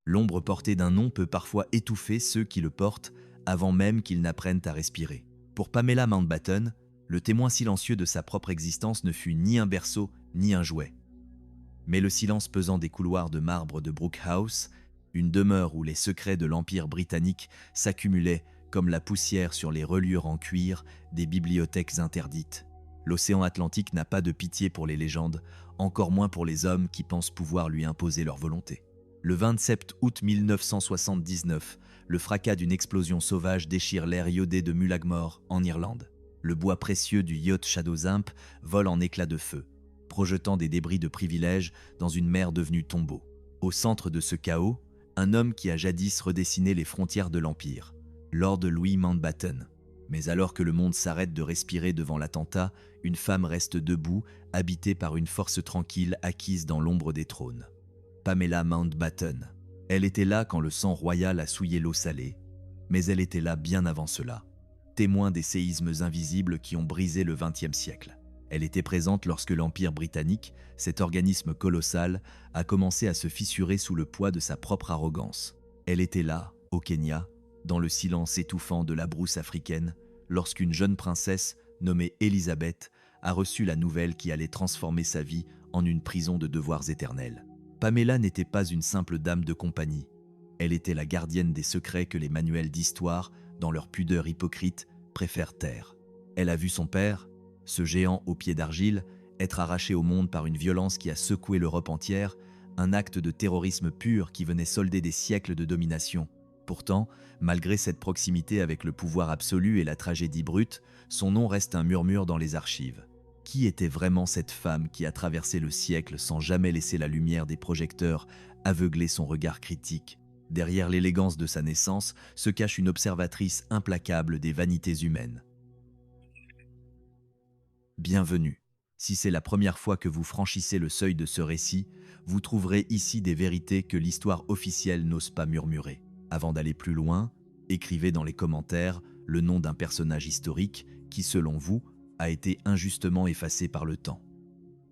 L'ombre portée d'un nom peut parfois étouffer ceux qui le portent avant même qu'ils n'apprennent à respirer. Pour Pamela Mountbatten, le témoin silencieux de sa propre existence ne fut ni un berceau ni un jouet, mais le silence pesant des couloirs de marbre de Brooke House, une demeure où les secrets de l'Empire britannique s'accumulaient comme la poussière sur les reliures en cuir des bibliothèques interdites. L'océan Atlantique n'a pas de pitié pour les légendes, encore moins pour les hommes qui pensent pouvoir lui imposer leur volonté. Le 27 août 1979, le fracas d'une explosion sauvage déchire l'air iodé de Mullaghmore, en Irlande. Le bois précieux du yacht Shadows Imp vole en éclats de feu, projetant des débris de privilèges dans une mer devenue tombeau. Au centre de ce chaos, un homme qui a jadis redessiné les frontières de l'Empire, Lord Louis Mountbatten. Mais alors que le monde s'arrête de respirer devant l'attentat, une femme reste debout, habitée par une force tranquille acquise dans l'ombre des trônes. Pamela Mountbatten. Elle était là quand le sang royal a souillé l'eau salée, mais elle était là bien avant cela, témoin des séismes invisibles qui ont brisé le XXe siècle. Elle était présente lorsque l'Empire britannique, cet organisme colossal, a commencé à se fissurer sous le poids de sa propre arrogance. Elle était là, au Kenya, dans le silence étouffant de la brousse africaine, lorsqu'une jeune princesse, nommée Elisabeth, a reçu la nouvelle qui allait transformer sa vie en une prison de devoirs éternels. Pamela n'était pas une simple dame de compagnie. Elle était la gardienne des secrets que les manuels d'histoire, dans leur pudeur hypocrite, préfèrent taire. Elle a vu son père, ce géant aux pieds d'argile, être arraché au monde par une violence qui a secoué l'Europe entière, un acte de terrorisme pur qui venait solder des siècles de domination. Pourtant, malgré cette proximité avec le pouvoir absolu et la tragédie brute, son nom reste un murmure dans les archives. Qui était vraiment cette femme qui a traversé le siècle sans jamais laisser la lumière des projecteurs aveugler son regard critique? Derrière l'élégance de sa naissance se cache une observatrice implacable des vanités humaines. Bienvenue. Si c'est la première fois que vous franchissez le seuil de ce récit, vous trouverez ici des vérités que l'histoire officielle n'ose pas murmurer. Avant d'aller plus loin, écrivez dans les commentaires le nom d'un personnage historique qui, selon vous, a été injustement effacé par le temps.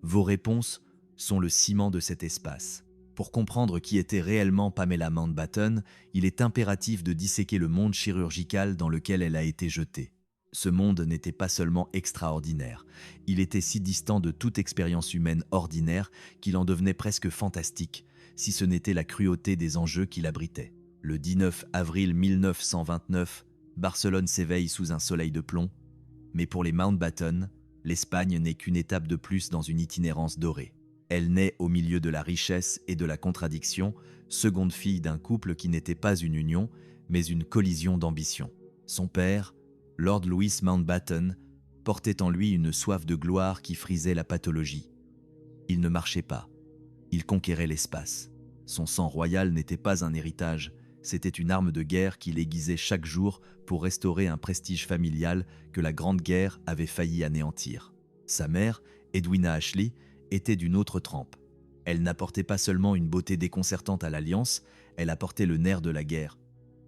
Vos réponses sont le ciment de cet espace. Pour comprendre qui était réellement Pamela Mountbatten, il est impératif de disséquer le monde chirurgical dans lequel elle a été jetée. Ce monde n'était pas seulement extraordinaire, il était si distant de toute expérience humaine ordinaire qu'il en devenait presque fantastique, si ce n'était la cruauté des enjeux qu'il abritait. Le 19 avril 1929, Barcelone s'éveille sous un soleil de plomb, mais pour les Mountbatten, l'Espagne n'est qu'une étape de plus dans une itinérance dorée. Elle naît au milieu de la richesse et de la contradiction, seconde fille d'un couple qui n'était pas une union, mais une collision d'ambitions. Son père, Lord Louis Mountbatten, portait en lui une soif de gloire qui frisait la pathologie. Il ne marchait pas, il conquérait l'espace. Son sang royal n'était pas un héritage, c'était une arme de guerre qu'il aiguisait chaque jour pour restaurer un prestige familial que la Grande Guerre avait failli anéantir. Sa mère, Edwina Ashley, était d'une autre trempe. Elle n'apportait pas seulement une beauté déconcertante à l'Alliance, elle apportait le nerf de la guerre,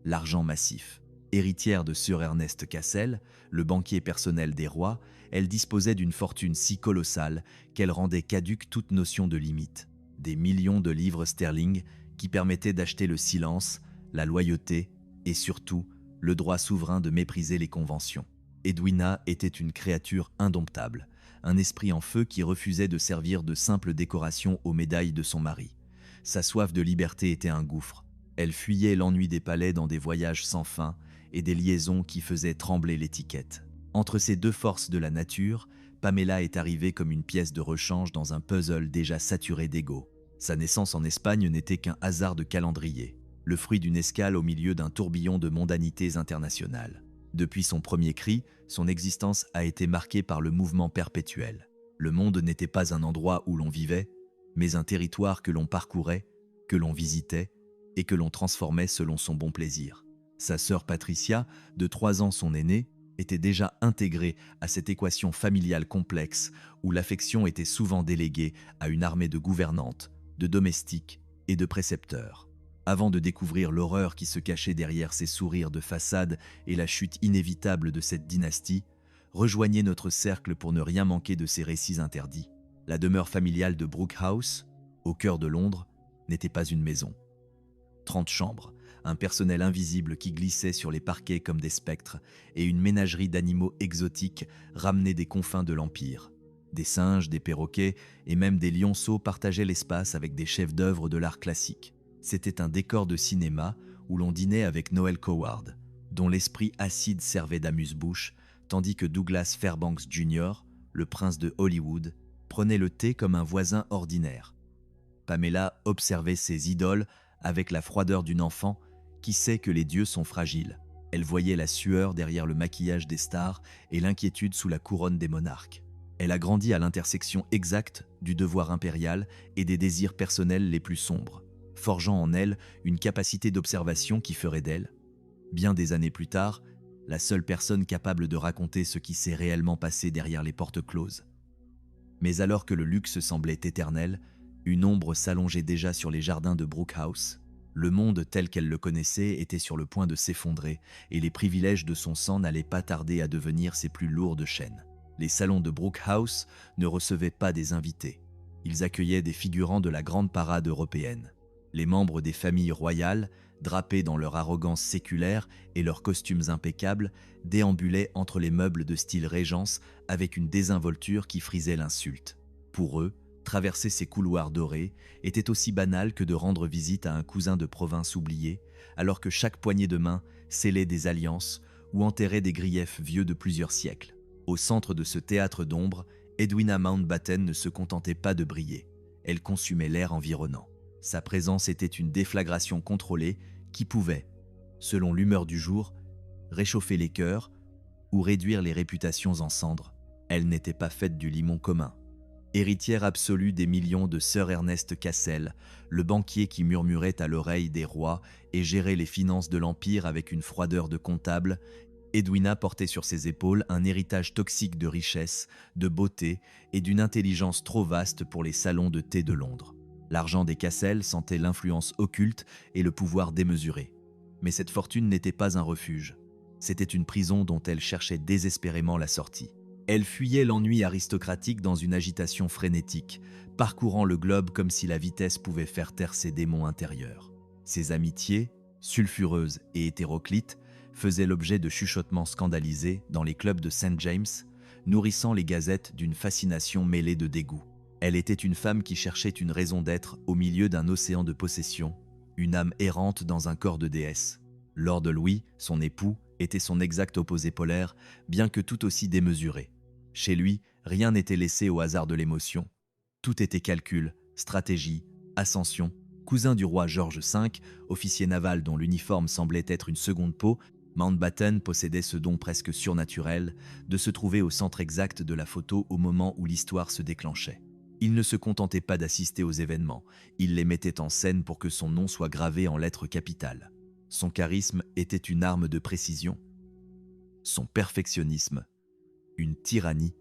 l'argent massif. Héritière de Sir Ernest Cassel, le banquier personnel des rois, elle disposait d'une fortune si colossale qu'elle rendait caduque toute notion de limite. Des millions de livres sterling qui permettaient d'acheter le silence, la loyauté et surtout le droit souverain de mépriser les conventions. Edwina était une créature indomptable, un esprit en feu qui refusait de servir de simple décoration aux médailles de son mari. Sa soif de liberté était un gouffre. Elle fuyait l'ennui des palais dans des voyages sans fin et des liaisons qui faisaient trembler l'étiquette. Entre ces deux forces de la nature, Pamela est arrivée comme une pièce de rechange dans un puzzle déjà saturé d'ego. Sa naissance en Espagne n'était qu'un hasard de calendrier, le fruit d'une escale au milieu d'un tourbillon de mondanités internationales. Depuis son premier cri, son existence a été marquée par le mouvement perpétuel. Le monde n'était pas un endroit où l'on vivait, mais un territoire que l'on parcourait, que l'on visitait et que l'on transformait selon son bon plaisir. Sa sœur Patricia, de 3 ans son aînée, était déjà intégrée à cette équation familiale complexe où l'affection était souvent déléguée à une armée de gouvernantes, de domestiques et de précepteurs. Avant de découvrir l'horreur qui se cachait derrière ces sourires de façade et la chute inévitable de cette dynastie, rejoignez notre cercle pour ne rien manquer de ces récits interdits. La demeure familiale de Brooke House, au cœur de Londres, n'était pas une maison. 30 chambres, un personnel invisible qui glissait sur les parquets comme des spectres, et une ménagerie d'animaux exotiques ramenés des confins de l'Empire. Des singes, des perroquets et même des lionceaux partageaient l'espace avec des chefs-d'œuvre de l'art classique. C'était un décor de cinéma où l'on dînait avec Noel Coward, dont l'esprit acide servait d'amuse-bouche, tandis que Douglas Fairbanks Jr., le prince de Hollywood, prenait le thé comme un voisin ordinaire. Pamela observait ses idoles avec la froideur d'une enfant qui sait que les dieux sont fragiles. Elle voyait la sueur derrière le maquillage des stars et l'inquiétude sous la couronne des monarques. Elle a grandi à l'intersection exacte du devoir impérial et des désirs personnels les plus sombres, forgeant en elle une capacité d'observation qui ferait d'elle, bien des années plus tard, la seule personne capable de raconter ce qui s'est réellement passé derrière les portes closes. Mais alors que le luxe semblait éternel, une ombre s'allongeait déjà sur les jardins de Brookhouse. Le monde tel qu'elle le connaissait était sur le point de s'effondrer et les privilèges de son sang n'allaient pas tarder à devenir ses plus lourdes chaînes. Les salons de Brookhouse ne recevaient pas des invités. Ils accueillaient des figurants de la grande parade européenne. Les membres des familles royales, drapés dans leur arrogance séculaire et leurs costumes impeccables, déambulaient entre les meubles de style Régence avec une désinvolture qui frisait l'insulte. Pour eux, traverser ces couloirs dorés était aussi banal que de rendre visite à un cousin de province oublié, alors que chaque poignée de main scellait des alliances ou enterrait des griefs vieux de plusieurs siècles. Au centre de ce théâtre d'ombre, Edwina Mountbatten ne se contentait pas de briller. Elle consumait l'air environnant. Sa présence était une déflagration contrôlée qui pouvait, selon l'humeur du jour, réchauffer les cœurs ou réduire les réputations en cendres. Elle n'était pas faite du limon commun. Héritière absolue des millions de Sir Ernest Cassel, le banquier qui murmurait à l'oreille des rois et gérait les finances de l'Empire avec une froideur de comptable, Edwina portait sur ses épaules un héritage toxique de richesse, de beauté et d'une intelligence trop vaste pour les salons de thé de Londres. L'argent des Cassel sentait l'influence occulte et le pouvoir démesuré. Mais cette fortune n'était pas un refuge. C'était une prison dont elle cherchait désespérément la sortie. Elle fuyait l'ennui aristocratique dans une agitation frénétique, parcourant le globe comme si la vitesse pouvait faire taire ses démons intérieurs. Ses amitiés, sulfureuses et hétéroclites, faisaient l'objet de chuchotements scandalisés dans les clubs de St. James, nourrissant les gazettes d'une fascination mêlée de dégoût. Elle était une femme qui cherchait une raison d'être au milieu d'un océan de possession, une âme errante dans un corps de déesse. Lord Louis, son époux, était son exact opposé polaire, bien que tout aussi démesuré. Chez lui, rien n'était laissé au hasard de l'émotion. Tout était calcul, stratégie, ascension. Cousin du roi George V, officier naval dont l'uniforme semblait être une seconde peau, Mountbatten possédait ce don presque surnaturel de se trouver au centre exact de la photo au moment où l'histoire se déclenchait. Il ne se contentait pas d'assister aux événements, il les mettait en scène pour que son nom soit gravé en lettres capitales. Son charisme était une arme de précision. Son perfectionnisme, une tyrannie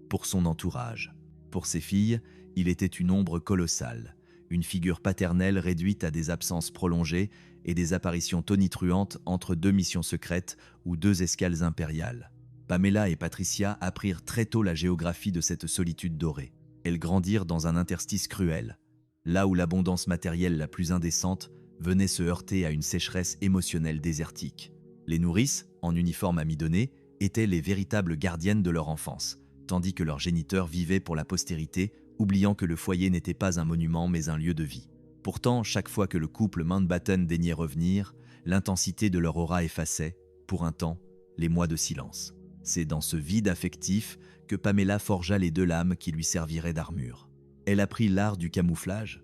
pour son entourage. Pour ses filles, il était une ombre colossale, une figure paternelle réduite à des absences prolongées et des apparitions tonitruantes entre deux missions secrètes ou deux escales impériales. Pamela et Patricia apprirent très tôt la géographie de cette solitude dorée. Elles grandirent dans un interstice cruel, là où l'abondance matérielle la plus indécente venait se heurter à une sécheresse émotionnelle désertique. Les nourrices, en uniforme amidonné, étaient les véritables gardiennes de leur enfance, tandis que leurs géniteurs vivaient pour la postérité, oubliant que le foyer n'était pas un monument mais un lieu de vie. Pourtant, chaque fois que le couple Mountbatten daignait revenir, l'intensité de leur aura effaçait, pour un temps, les mois de silence. C'est dans ce vide affectif que Pamela forgea les deux lames qui lui serviraient d'armure. Elle apprit l'art du camouflage,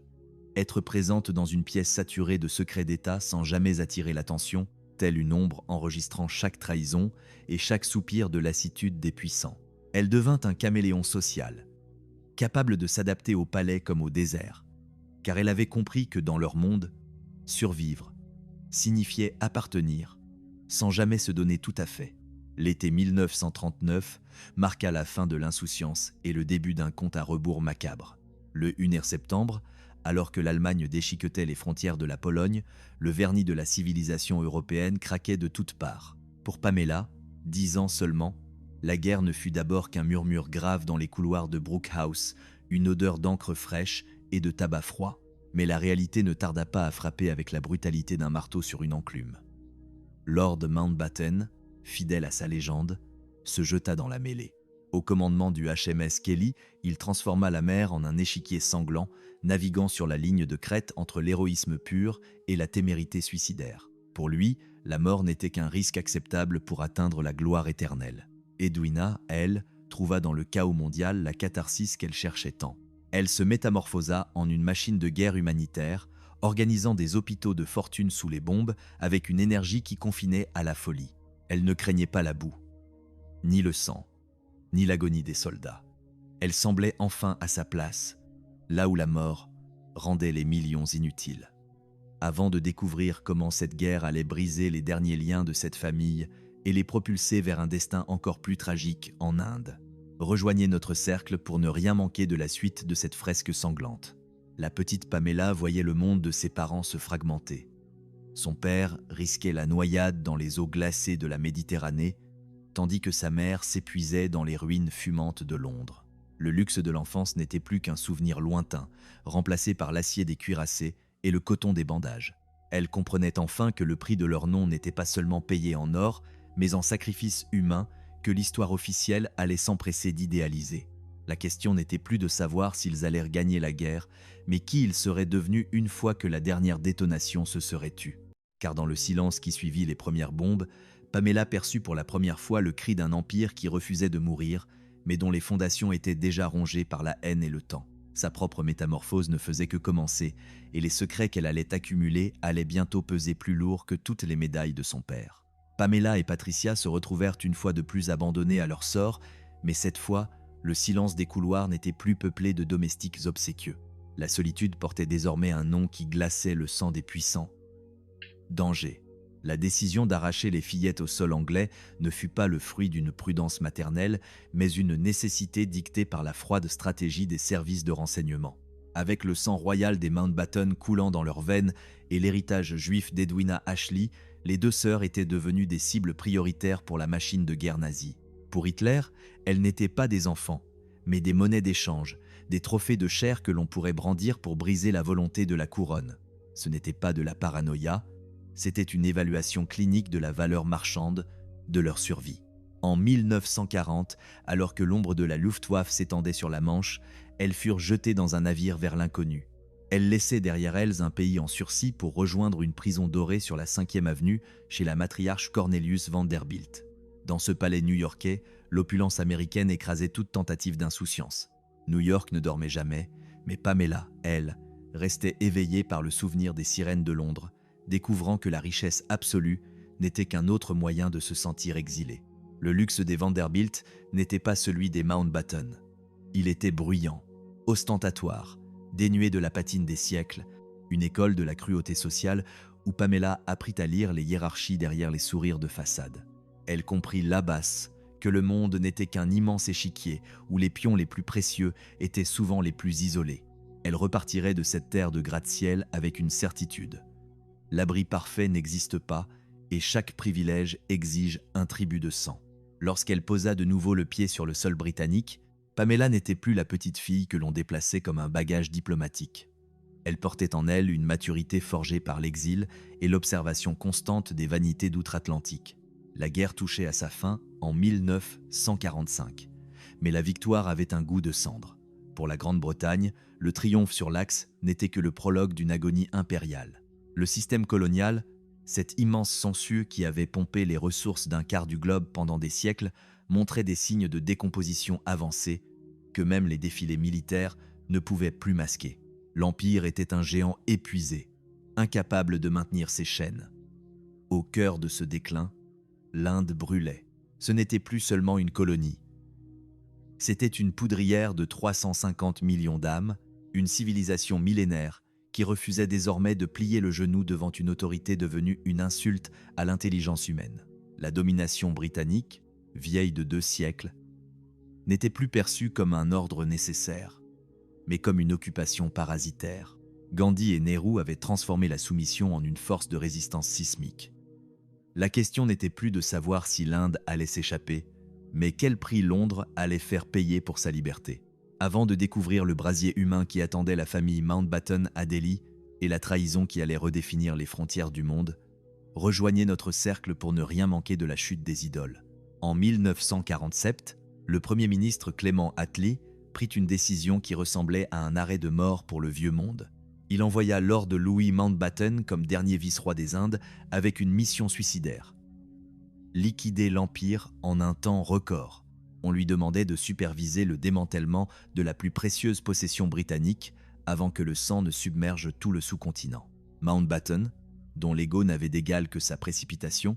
être présente dans une pièce saturée de secrets d'État sans jamais attirer l'attention, telle une ombre enregistrant chaque trahison et chaque soupir de lassitude des puissants. Elle devint un caméléon social, capable de s'adapter au palais comme au désert, car elle avait compris que dans leur monde, survivre signifiait appartenir, sans jamais se donner tout à fait. L'été 1939 marqua la fin de l'insouciance et le début d'un compte à rebours macabre. Le 1er septembre, alors que l'Allemagne déchiquetait les frontières de la Pologne, le vernis de la civilisation européenne craquait de toutes parts. Pour Pamela, 10 ans seulement, la guerre ne fut d'abord qu'un murmure grave dans les couloirs de Brookhouse, une odeur d'encre fraîche et de tabac froid. Mais la réalité ne tarda pas à frapper avec la brutalité d'un marteau sur une enclume. Lord Mountbatten, fidèle à sa légende, se jeta dans la mêlée. Au commandement du HMS Kelly, il transforma la mer en un échiquier sanglant, naviguant sur la ligne de crête entre l'héroïsme pur et la témérité suicidaire. Pour lui, la mort n'était qu'un risque acceptable pour atteindre la gloire éternelle. Edwina, elle, trouva dans le chaos mondial la catharsis qu'elle cherchait tant. Elle se métamorphosa en une machine de guerre humanitaire, organisant des hôpitaux de fortune sous les bombes avec une énergie qui confinait à la folie. Elle ne craignait pas la boue, ni le sang, ni l'agonie des soldats. Elle semblait enfin à sa place, là où la mort rendait les millions inutiles. Avant de découvrir comment cette guerre allait briser les derniers liens de cette famille et les propulser vers un destin encore plus tragique en Inde. Rejoignez notre cercle pour ne rien manquer de la suite de cette fresque sanglante. La petite Pamela voyait le monde de ses parents se fragmenter. Son père risquait la noyade dans les eaux glacées de la Méditerranée, tandis que sa mère s'épuisait dans les ruines fumantes de Londres. Le luxe de l'enfance n'était plus qu'un souvenir lointain, remplacé par l'acier des cuirassés et le coton des bandages. Elle comprenait enfin que le prix de leur nom n'était pas seulement payé en or, mais en sacrifices humains que l'histoire officielle allait s'empresser d'idéaliser. La question n'était plus de savoir s'ils allèrent gagner la guerre, mais qui ils seraient devenus une fois que la dernière détonation se serait tue. Car dans le silence qui suivit les premières bombes, Pamela perçut pour la première fois le cri d'un empire qui refusait de mourir, mais dont les fondations étaient déjà rongées par la haine et le temps. Sa propre métamorphose ne faisait que commencer, et les secrets qu'elle allait accumuler allaient bientôt peser plus lourd que toutes les médailles de son père. Pamela et Patricia se retrouvèrent une fois de plus abandonnées à leur sort, mais cette fois, le silence des couloirs n'était plus peuplé de domestiques obséquieux. La solitude portait désormais un nom qui glaçait le sang des puissants. Danger. La décision d'arracher les fillettes au sol anglais ne fut pas le fruit d'une prudence maternelle, mais une nécessité dictée par la froide stratégie des services de renseignement. Avec le sang royal des Mountbatten coulant dans leurs veines et l'héritage juif d'Edwina Ashley, les deux sœurs étaient devenues des cibles prioritaires pour la machine de guerre nazie. Pour Hitler, elles n'étaient pas des enfants, mais des monnaies d'échange, des trophées de chair que l'on pourrait brandir pour briser la volonté de la couronne. Ce n'était pas de la paranoïa, c'était une évaluation clinique de la valeur marchande de leur survie. En 1940, alors que l'ombre de la Luftwaffe s'étendait sur la Manche, elles furent jetées dans un navire vers l'inconnu. Elles laissaient derrière elles un pays en sursis pour rejoindre une prison dorée sur la 5e avenue chez la matriarche Cornelius Vanderbilt. Dans ce palais new-yorkais, l'opulence américaine écrasait toute tentative d'insouciance. New York ne dormait jamais, mais Pamela, elle, restait éveillée par le souvenir des sirènes de Londres, découvrant que la richesse absolue n'était qu'un autre moyen de se sentir exilé. Le luxe des Vanderbilt n'était pas celui des Mountbatten. Il était bruyant, ostentatoire, dénué de la patine des siècles, une école de la cruauté sociale où Pamela apprit à lire les hiérarchies derrière les sourires de façade. Elle comprit l'abasse que le monde n'était qu'un immense échiquier où les pions les plus précieux étaient souvent les plus isolés. Elle repartirait de cette terre de gratte-ciel avec une certitude. L'abri parfait n'existe pas et chaque privilège exige un tribut de sang. Lorsqu'elle posa de nouveau le pied sur le sol britannique, Pamela n'était plus la petite fille que l'on déplaçait comme un bagage diplomatique. Elle portait en elle une maturité forgée par l'exil et l'observation constante des vanités d'outre-Atlantique. La guerre touchait à sa fin en 1945, mais la victoire avait un goût de cendre. Pour la Grande-Bretagne, le triomphe sur l'Axe n'était que le prologue d'une agonie impériale. Le système colonial, cet immense sangsue qui avait pompé les ressources d'un quart du globe pendant des siècles, montrait des signes de décomposition avancée que même les défilés militaires ne pouvaient plus masquer. L'Empire était un géant épuisé, incapable de maintenir ses chaînes. Au cœur de ce déclin, l'Inde brûlait. Ce n'était plus seulement une colonie. C'était une poudrière de 350 millions d'âmes, une civilisation millénaire qui refusait désormais de plier le genou devant une autorité devenue une insulte à l'intelligence humaine. La domination britannique, vieille de 2 siècles, n'était plus perçue comme un ordre nécessaire, mais comme une occupation parasitaire. Gandhi et Nehru avaient transformé la soumission en une force de résistance sismique. La question n'était plus de savoir si l'Inde allait s'échapper, mais quel prix Londres allait faire payer pour sa liberté. Avant de découvrir le brasier humain qui attendait la famille Mountbatten à Delhi et la trahison qui allait redéfinir les frontières du monde, rejoignez notre cercle pour ne rien manquer de la chute des idoles. En 1947, le Premier ministre Clément Attlee prit une décision qui ressemblait à un arrêt de mort pour le vieux monde. Il envoya Lord Louis Mountbatten comme dernier vice-roi des Indes avec une mission suicidaire. Liquider l'Empire en un temps record. On lui demandait de superviser le démantèlement de la plus précieuse possession britannique avant que le sang ne submerge tout le sous-continent. Mountbatten, dont l'ego n'avait d'égal que sa précipitation,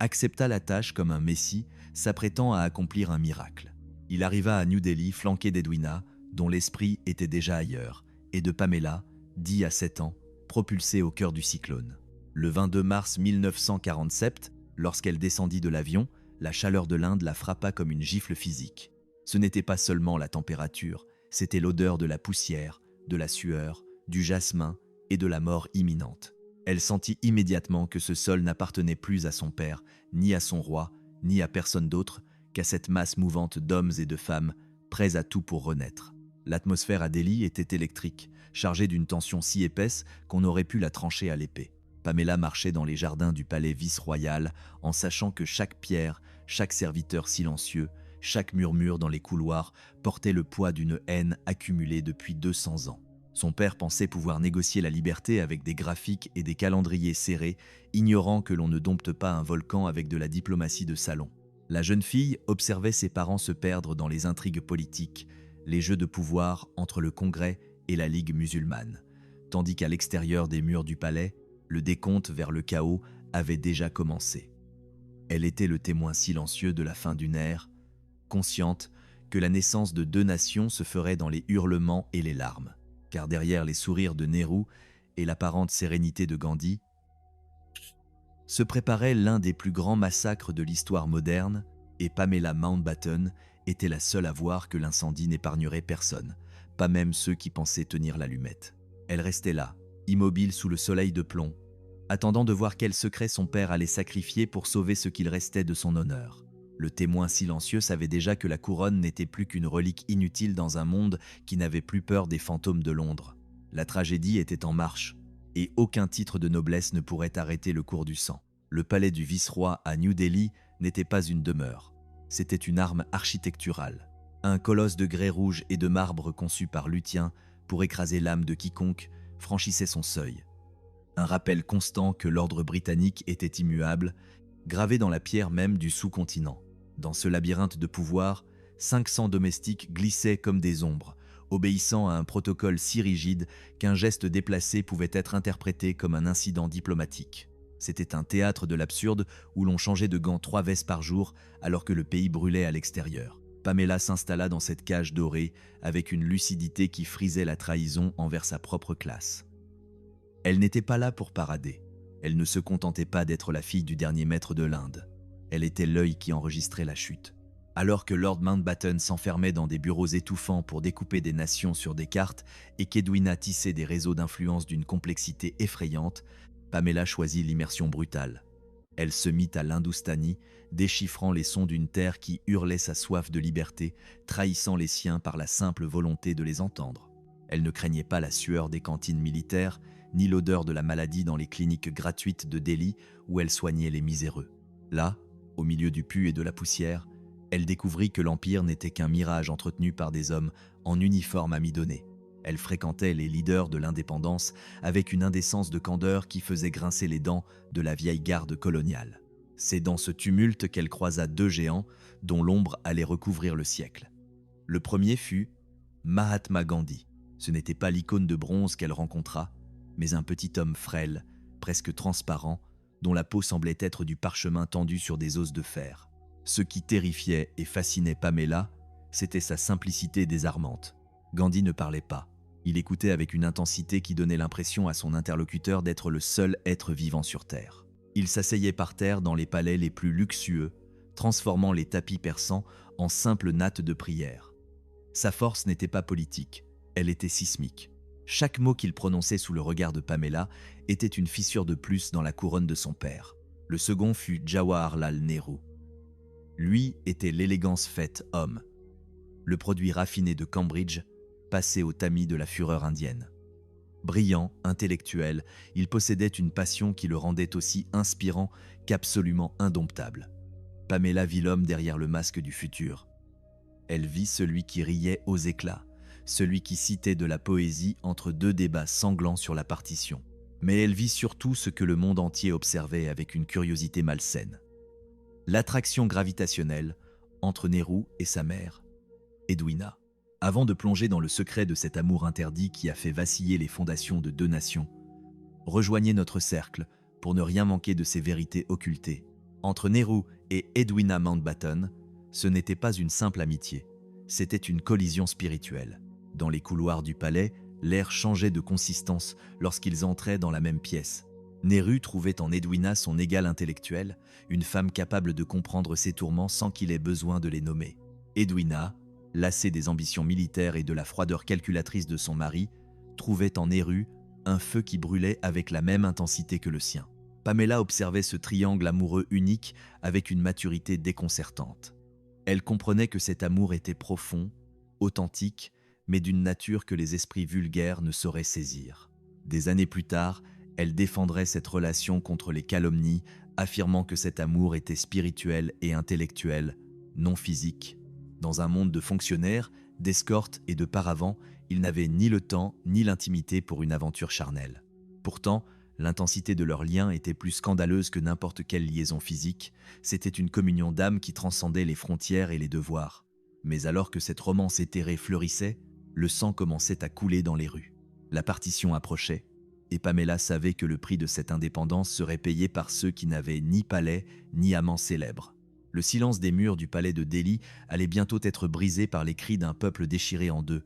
accepta la tâche comme un messie, s'apprêtant à accomplir un miracle. Il arriva à New Delhi flanqué d'Edwina, dont l'esprit était déjà ailleurs, et de Pamela, 10 à 7 ans, propulsée au cœur du cyclone. Le 22 mars 1947, lorsqu'elle descendit de l'avion, la chaleur de l'Inde la frappa comme une gifle physique. Ce n'était pas seulement la température, c'était l'odeur de la poussière, de la sueur, du jasmin et de la mort imminente. Elle sentit immédiatement que ce sol n'appartenait plus à son père, ni à son roi, ni à personne d'autre qu'à cette masse mouvante d'hommes et de femmes, prêts à tout pour renaître. L'atmosphère à Delhi était électrique, chargée d'une tension si épaisse qu'on aurait pu la trancher à l'épée. Pamela marchait dans les jardins du palais vice-royal en sachant que chaque pierre, chaque serviteur silencieux, chaque murmure dans les couloirs portait le poids d'une haine accumulée depuis 200 ans. Son père pensait pouvoir négocier la liberté avec des graphiques et des calendriers serrés, ignorant que l'on ne dompte pas un volcan avec de la diplomatie de salon. La jeune fille observait ses parents se perdre dans les intrigues politiques, les jeux de pouvoir entre le Congrès et la Ligue musulmane, tandis qu'à l'extérieur des murs du palais, le décompte vers le chaos avait déjà commencé. Elle était le témoin silencieux de la fin d'une ère, consciente que la naissance de 2 nations se ferait dans les hurlements et les larmes, car derrière les sourires de Nehru et l'apparente sérénité de Gandhi, se préparait l'un des plus grands massacres de l'histoire moderne, et Pamela Mountbatten était la seule à voir que l'incendie n'épargnerait personne, pas même ceux qui pensaient tenir l'allumette. Elle restait là, immobile sous le soleil de plomb, attendant de voir quel secret son père allait sacrifier pour sauver ce qu'il restait de son honneur. Le témoin silencieux savait déjà que la couronne n'était plus qu'une relique inutile dans un monde qui n'avait plus peur des fantômes de Londres. La tragédie était en marche, et aucun titre de noblesse ne pourrait arrêter le cours du sang. Le palais du vice-roi à New Delhi n'était pas une demeure, c'était une arme architecturale, un colosse de grès rouge et de marbre conçu par Luthien pour écraser l'âme de quiconque franchissait son seuil. Un rappel constant que l'ordre britannique était immuable, gravé dans la pierre même du sous-continent. Dans ce labyrinthe de pouvoir, 500 domestiques glissaient comme des ombres, obéissant à un protocole si rigide qu'un geste déplacé pouvait être interprété comme un incident diplomatique. C'était un théâtre de l'absurde où l'on changeait de gants 3 vestes par jour alors que le pays brûlait à l'extérieur. Pamela s'installa dans cette cage dorée avec une lucidité qui frisait la trahison envers sa propre classe. Elle n'était pas là pour parader. Elle ne se contentait pas d'être la fille du dernier maître de l'Inde. Elle était l'œil qui enregistrait la chute. Alors que Lord Mountbatten s'enfermait dans des bureaux étouffants pour découper des nations sur des cartes et qu'Edwina tissait des réseaux d'influence d'une complexité effrayante, Pamela choisit l'immersion brutale. Elle se mit à l'hindoustani, déchiffrant les sons d'une terre qui hurlait sa soif de liberté, trahissant les siens par la simple volonté de les entendre. Elle ne craignait pas la sueur des cantines militaires, ni l'odeur de la maladie dans les cliniques gratuites de Delhi où elle soignait les miséreux. Là, au milieu du pu et de la poussière, elle découvrit que l'Empire n'était qu'un mirage entretenu par des hommes en uniforme amidonné. Elle fréquentait les leaders de l'indépendance avec une indécence de candeur qui faisait grincer les dents de la vieille garde coloniale. C'est dans ce tumulte qu'elle croisa 2 géants dont l'ombre allait recouvrir le siècle. Le premier fut Mahatma Gandhi. Ce n'était pas l'icône de bronze qu'elle rencontra, mais un petit homme frêle, presque transparent, dont la peau semblait être du parchemin tendu sur des os de fer. Ce qui terrifiait et fascinait Pamela, c'était sa simplicité désarmante. Gandhi ne parlait pas. Il écoutait avec une intensité qui donnait l'impression à son interlocuteur d'être le seul être vivant sur Terre. Il s'asseyait par terre dans les palais les plus luxueux, transformant les tapis persans en simples nattes de prière. Sa force n'était pas politique, elle était sismique. Chaque mot qu'il prononçait sous le regard de Pamela était une fissure de plus dans la couronne de son père. Le second fut Jawaharlal Nehru. Lui était l'élégance faite homme. le produit raffiné de Cambridge, passé au tamis de la fureur indienne. Brillant, intellectuel, il possédait une passion qui le rendait aussi inspirant qu'absolument indomptable. Pamela vit l'homme derrière le masque du futur. Elle vit celui qui riait aux éclats, celui qui citait de la poésie entre deux débats sanglants sur la partition. Mais elle vit surtout ce que le monde entier observait avec une curiosité malsaine. L'attraction gravitationnelle entre Nehru et sa mère, Edwina. Avant de plonger dans le secret de cet amour interdit qui a fait vaciller les fondations de deux nations, rejoignez notre cercle pour ne rien manquer de ces vérités occultées. Entre Nehru et Edwina Mountbatten, ce n'était pas une simple amitié, c'était une collision spirituelle. Dans les couloirs du palais, l'air changeait de consistance lorsqu'ils entraient dans la même pièce. Nehru trouvait en Edwina son égale intellectuelle, une femme capable de comprendre ses tourments sans qu'il ait besoin de les nommer. Edwina, lassée des ambitions militaires et de la froideur calculatrice de son mari, trouvait en Nehru un feu qui brûlait avec la même intensité que le sien. Pamela observait ce triangle amoureux unique avec une maturité déconcertante. Elle comprenait que cet amour était profond, authentique, mais d'une nature que les esprits vulgaires ne sauraient saisir. Des années plus tard, elle défendrait cette relation contre les calomnies, affirmant que cet amour était spirituel et intellectuel, non physique. Dans un monde de fonctionnaires, d'escortes et de paravents, il n'avait ni le temps ni l'intimité pour une aventure charnelle. Pourtant, l'intensité de leur lien était plus scandaleuse que n'importe quelle liaison physique. C'était une communion d'âme qui transcendait les frontières et les devoirs. Mais alors que cette romance éthérée fleurissait, le sang commençait à couler dans les rues. La partition approchait, et Pamela savait que le prix de cette indépendance serait payé par ceux qui n'avaient ni palais ni amants célèbres. Le silence des murs du palais de Delhi allait bientôt être brisé par les cris d'un peuple déchiré en deux,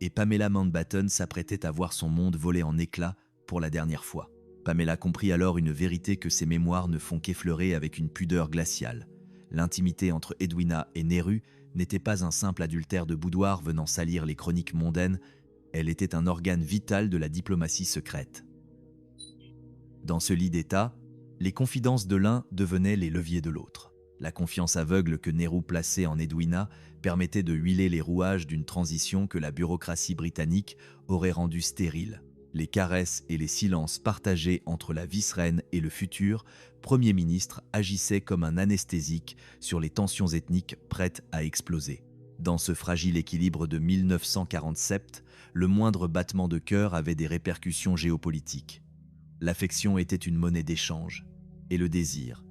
et Pamela Mountbatten s'apprêtait à voir son monde voler en éclats pour la dernière fois. Pamela comprit alors une vérité que ses mémoires ne font qu'effleurer avec une pudeur glaciale. L'intimité entre Edwina et Nehru n'était pas un simple adultère de boudoir venant salir les chroniques mondaines, elle était un organe vital de la diplomatie secrète. Dans ce lit d'État, les confidences de l'un devenaient les leviers de l'autre. La confiance aveugle que Nehru plaçait en Edwina permettait de huiler les rouages d'une transition que la bureaucratie britannique aurait rendue stérile. Les caresses et les silences partagés entre la vice-reine et le futur Premier ministre agissaient comme un anesthésique sur les tensions ethniques prêtes à exploser. Dans ce fragile équilibre de 1947, le moindre battement de cœur avait des répercussions géopolitiques. L'affection était une monnaie d'échange, et le désir,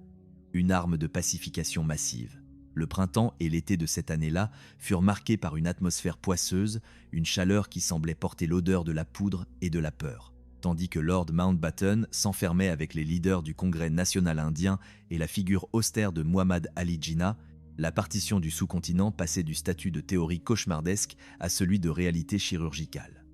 une arme de pacification massive. Le printemps et l'été de cette année-là furent marqués par une atmosphère poisseuse, une chaleur qui semblait porter l'odeur de la poudre et de la peur. Tandis que Lord Mountbatten s'enfermait avec les leaders du Congrès national indien et la figure austère de Muhammad Ali Jinnah, la partition du sous-continent passait du statut de théorie cauchemardesque à celui de réalité chirurgicale.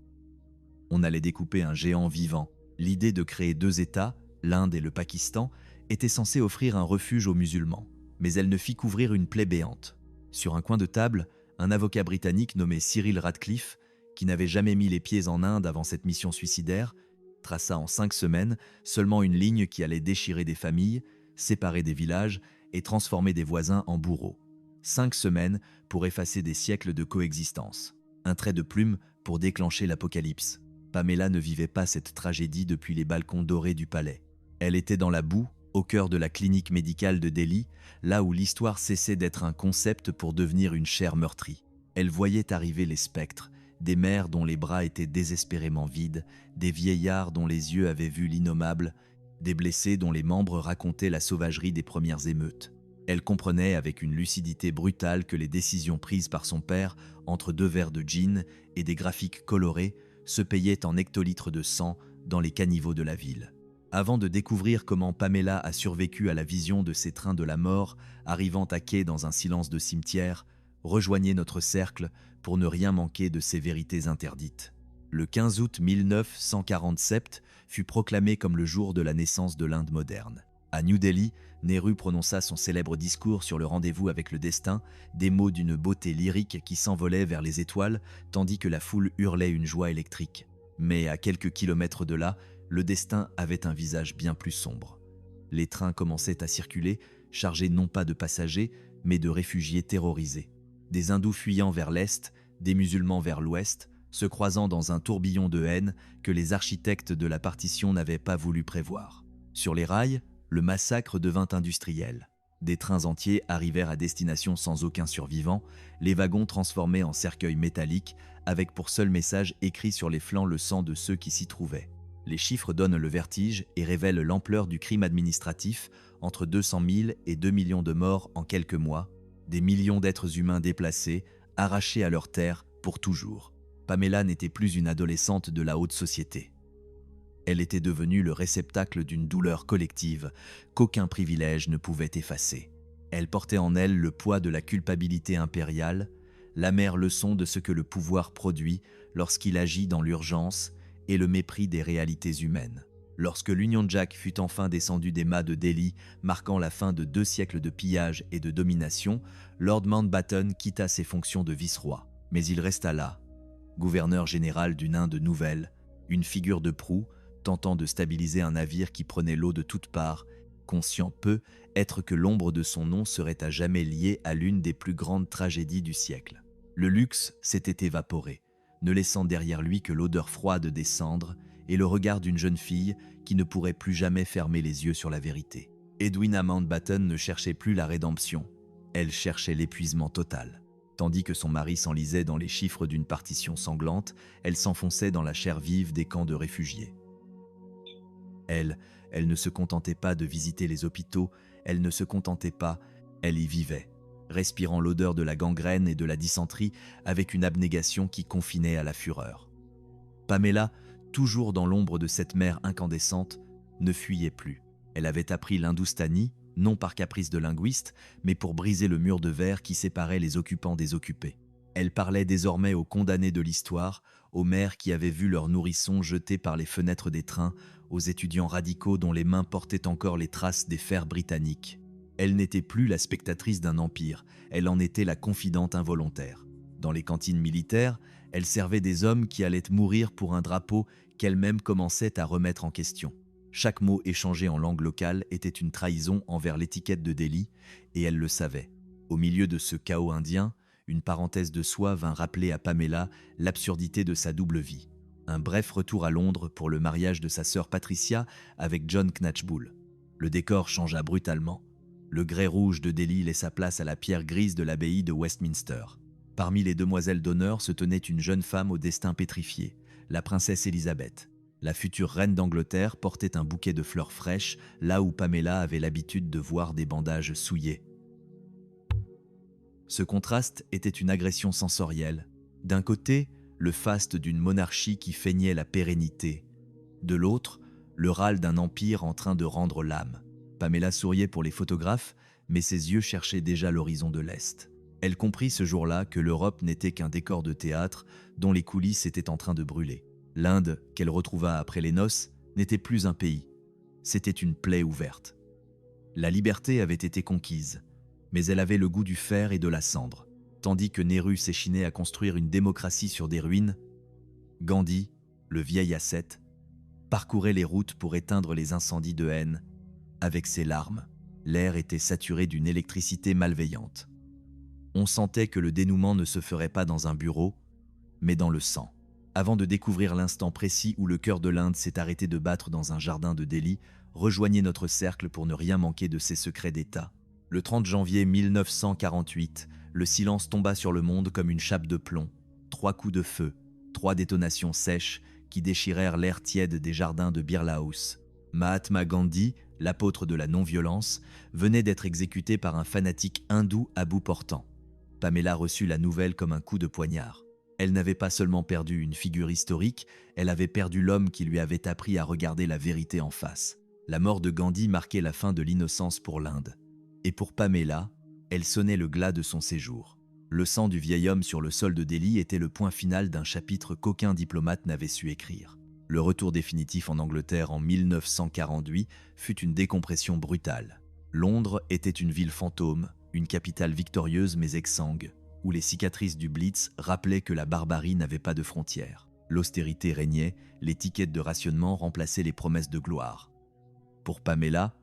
On allait découper un géant vivant. L'idée de créer deux États, l'Inde et le Pakistan, était censée offrir un refuge aux musulmans, mais elle ne fit qu'ouvrir une plaie béante. Sur un coin de table, un avocat britannique nommé Cyril Radcliffe, qui n'avait jamais mis les pieds en Inde avant cette mission suicidaire, traça en 5 semaines seulement une ligne qui allait déchirer des familles, séparer des villages et transformer des voisins en bourreaux. 5 semaines pour effacer des siècles de coexistence. Un trait de plume pour déclencher l'apocalypse. Pamela ne vivait pas cette tragédie depuis les balcons dorés du palais. Elle était dans la boue, au cœur de la clinique médicale de Delhi, là où l'histoire cessait d'être un concept pour devenir une chair meurtrie. Elle voyait arriver les spectres, des mères dont les bras étaient désespérément vides, des vieillards dont les yeux avaient vu l'innommable, des blessés dont les membres racontaient la sauvagerie des premières émeutes. Elle comprenait avec une lucidité brutale que les décisions prises par son père, entre 2 verres de gin et des graphiques colorés, se payaient en hectolitres de sang dans les caniveaux de la ville. Avant de découvrir comment Pamela a survécu à la vision de ces trains de la mort arrivant à quai dans un silence de cimetière, rejoignez notre cercle pour ne rien manquer de ces vérités interdites. Le 15 août 1947 fut proclamé comme le jour de la naissance de l'Inde moderne. À New Delhi, Nehru prononça son célèbre discours sur le rendez-vous avec le destin, des mots d'une beauté lyrique qui s'envolaient vers les étoiles, tandis que la foule hurlait une joie électrique. Mais à quelques kilomètres de là, le destin avait un visage bien plus sombre. Les trains commençaient à circuler, chargés non pas de passagers, mais de réfugiés terrorisés. des hindous fuyant vers l'est, des musulmans vers l'ouest, se croisant dans un tourbillon de haine que les architectes de la partition n'avaient pas voulu prévoir. Sur les rails, le massacre devint industriel. Des trains entiers arrivèrent à destination sans aucun survivant, les wagons transformés en cercueils métalliques, avec pour seul message écrit sur les flancs le sang de ceux qui s'y trouvaient. Les chiffres donnent le vertige et révèlent l'ampleur du crime administratif, entre 200 000 et 2 millions de morts en quelques mois, des millions d'êtres humains déplacés, arrachés à leur terre pour toujours. Pamela n'était plus une adolescente de la haute société. Elle était devenue le réceptacle d'une douleur collective qu'aucun privilège ne pouvait effacer. Elle portait en elle le poids de la culpabilité impériale, l'amère leçon de ce que le pouvoir produit lorsqu'il agit dans l'urgence et le mépris des réalités humaines. Lorsque l'Union Jack fut enfin descendue des mâts de Delhi, marquant la fin de 2 siècles de pillage et de domination, Lord Mountbatten quitta ses fonctions de vice-roi. Mais il resta là, gouverneur général d'une Inde nouvelle, une figure de proue, tentant de stabiliser un navire qui prenait l'eau de toutes parts, conscient peu être que l'ombre de son nom serait à jamais liée à l'une des plus grandes tragédies du siècle. Le luxe s'était évaporé, ne laissant derrière lui que l'odeur froide des cendres et le regard d'une jeune fille qui ne pourrait plus jamais fermer les yeux sur la vérité. Edwina Mountbatten ne cherchait plus la rédemption, elle cherchait l'épuisement total. Tandis que son mari s'enlisait dans les chiffres d'une partition sanglante, elle s'enfonçait dans la chair vive des camps de réfugiés. Elle ne se contentait pas de visiter les hôpitaux, elle ne se contentait pas, elle y vivait, respirant l'odeur de la gangrène et de la dysenterie avec une abnégation qui confinait à la fureur. Pamela, toujours dans l'ombre de cette mer incandescente, ne fuyait plus. Elle avait appris l'hindoustanie, non par caprice de linguiste, mais pour briser le mur de verre qui séparait les occupants des occupés. Elle parlait désormais aux condamnés de l'histoire, aux mères qui avaient vu leurs nourrissons jetés par les fenêtres des trains, aux étudiants radicaux dont les mains portaient encore les traces des fers britanniques. Elle n'était plus la spectatrice d'un empire, elle en était la confidente involontaire. Dans les cantines militaires, elle servait des hommes qui allaient mourir pour un drapeau qu'elle-même commençait à remettre en question. Chaque mot échangé en langue locale était une trahison envers l'étiquette de Delhi, et elle le savait. Au milieu de ce chaos indien, une parenthèse de soie vint rappeler à Pamela l'absurdité de sa double vie. Un bref retour à Londres pour le mariage de sa sœur Patricia avec John Knatchbull. Le décor changea brutalement. Le grès rouge de Delhi laissa place à la pierre grise de l'abbaye de Westminster. Parmi les demoiselles d'honneur se tenait une jeune femme au destin pétrifié, la princesse Élisabeth. La future reine d'Angleterre portait un bouquet de fleurs fraîches, là où Pamela avait l'habitude de voir des bandages souillés. Ce contraste était une agression sensorielle. D'un côté, le faste d'une monarchie qui feignait la pérennité. De l'autre, le râle d'un empire en train de rendre l'âme. Pamela souriait pour les photographes, mais ses yeux cherchaient déjà l'horizon de l'Est. Elle comprit ce jour-là que l'Europe n'était qu'un décor de théâtre dont les coulisses étaient en train de brûler. L'Inde, qu'elle retrouva après les noces, n'était plus un pays. C'était une plaie ouverte. La liberté avait été conquise, mais elle avait le goût du fer et de la cendre. Tandis que Nehru s'échinait à construire une démocratie sur des ruines, Gandhi, le vieil ascète, parcourait les routes pour éteindre les incendies de haine. Avec ses larmes, l'air était saturé d'une électricité malveillante. On sentait que le dénouement ne se ferait pas dans un bureau, mais dans le sang. Avant de découvrir l'instant précis où le cœur de l'Inde s'est arrêté de battre dans un jardin de Delhi, rejoignez notre cercle pour ne rien manquer de ces secrets d'État. Le 30 janvier 1948, le silence tomba sur le monde comme une chape de plomb. 3 coups de feu, 3 détonations sèches qui déchirèrent l'air tiède des jardins de Birla House. Mahatma Gandhi, l'apôtre de la non-violence, venait d'être exécuté par un fanatique hindou à bout portant. Pamela reçut la nouvelle comme un coup de poignard. Elle n'avait pas seulement perdu une figure historique, elle avait perdu l'homme qui lui avait appris à regarder la vérité en face. La mort de Gandhi marquait la fin de l'innocence pour l'Inde. Et pour Pamela, elle sonnait le glas de son séjour. Le sang du vieil homme sur le sol de Delhi était le point final d'un chapitre qu'aucun diplomate n'avait su écrire. Le retour définitif en Angleterre en 1948 fut une décompression brutale. Londres était une ville fantôme, une capitale victorieuse mais exsangue, où les cicatrices du Blitz rappelaient que la barbarie n'avait pas de frontières. L'austérité régnait, les tickets de rationnement remplaçaient les promesses de gloire. Pour Pamela,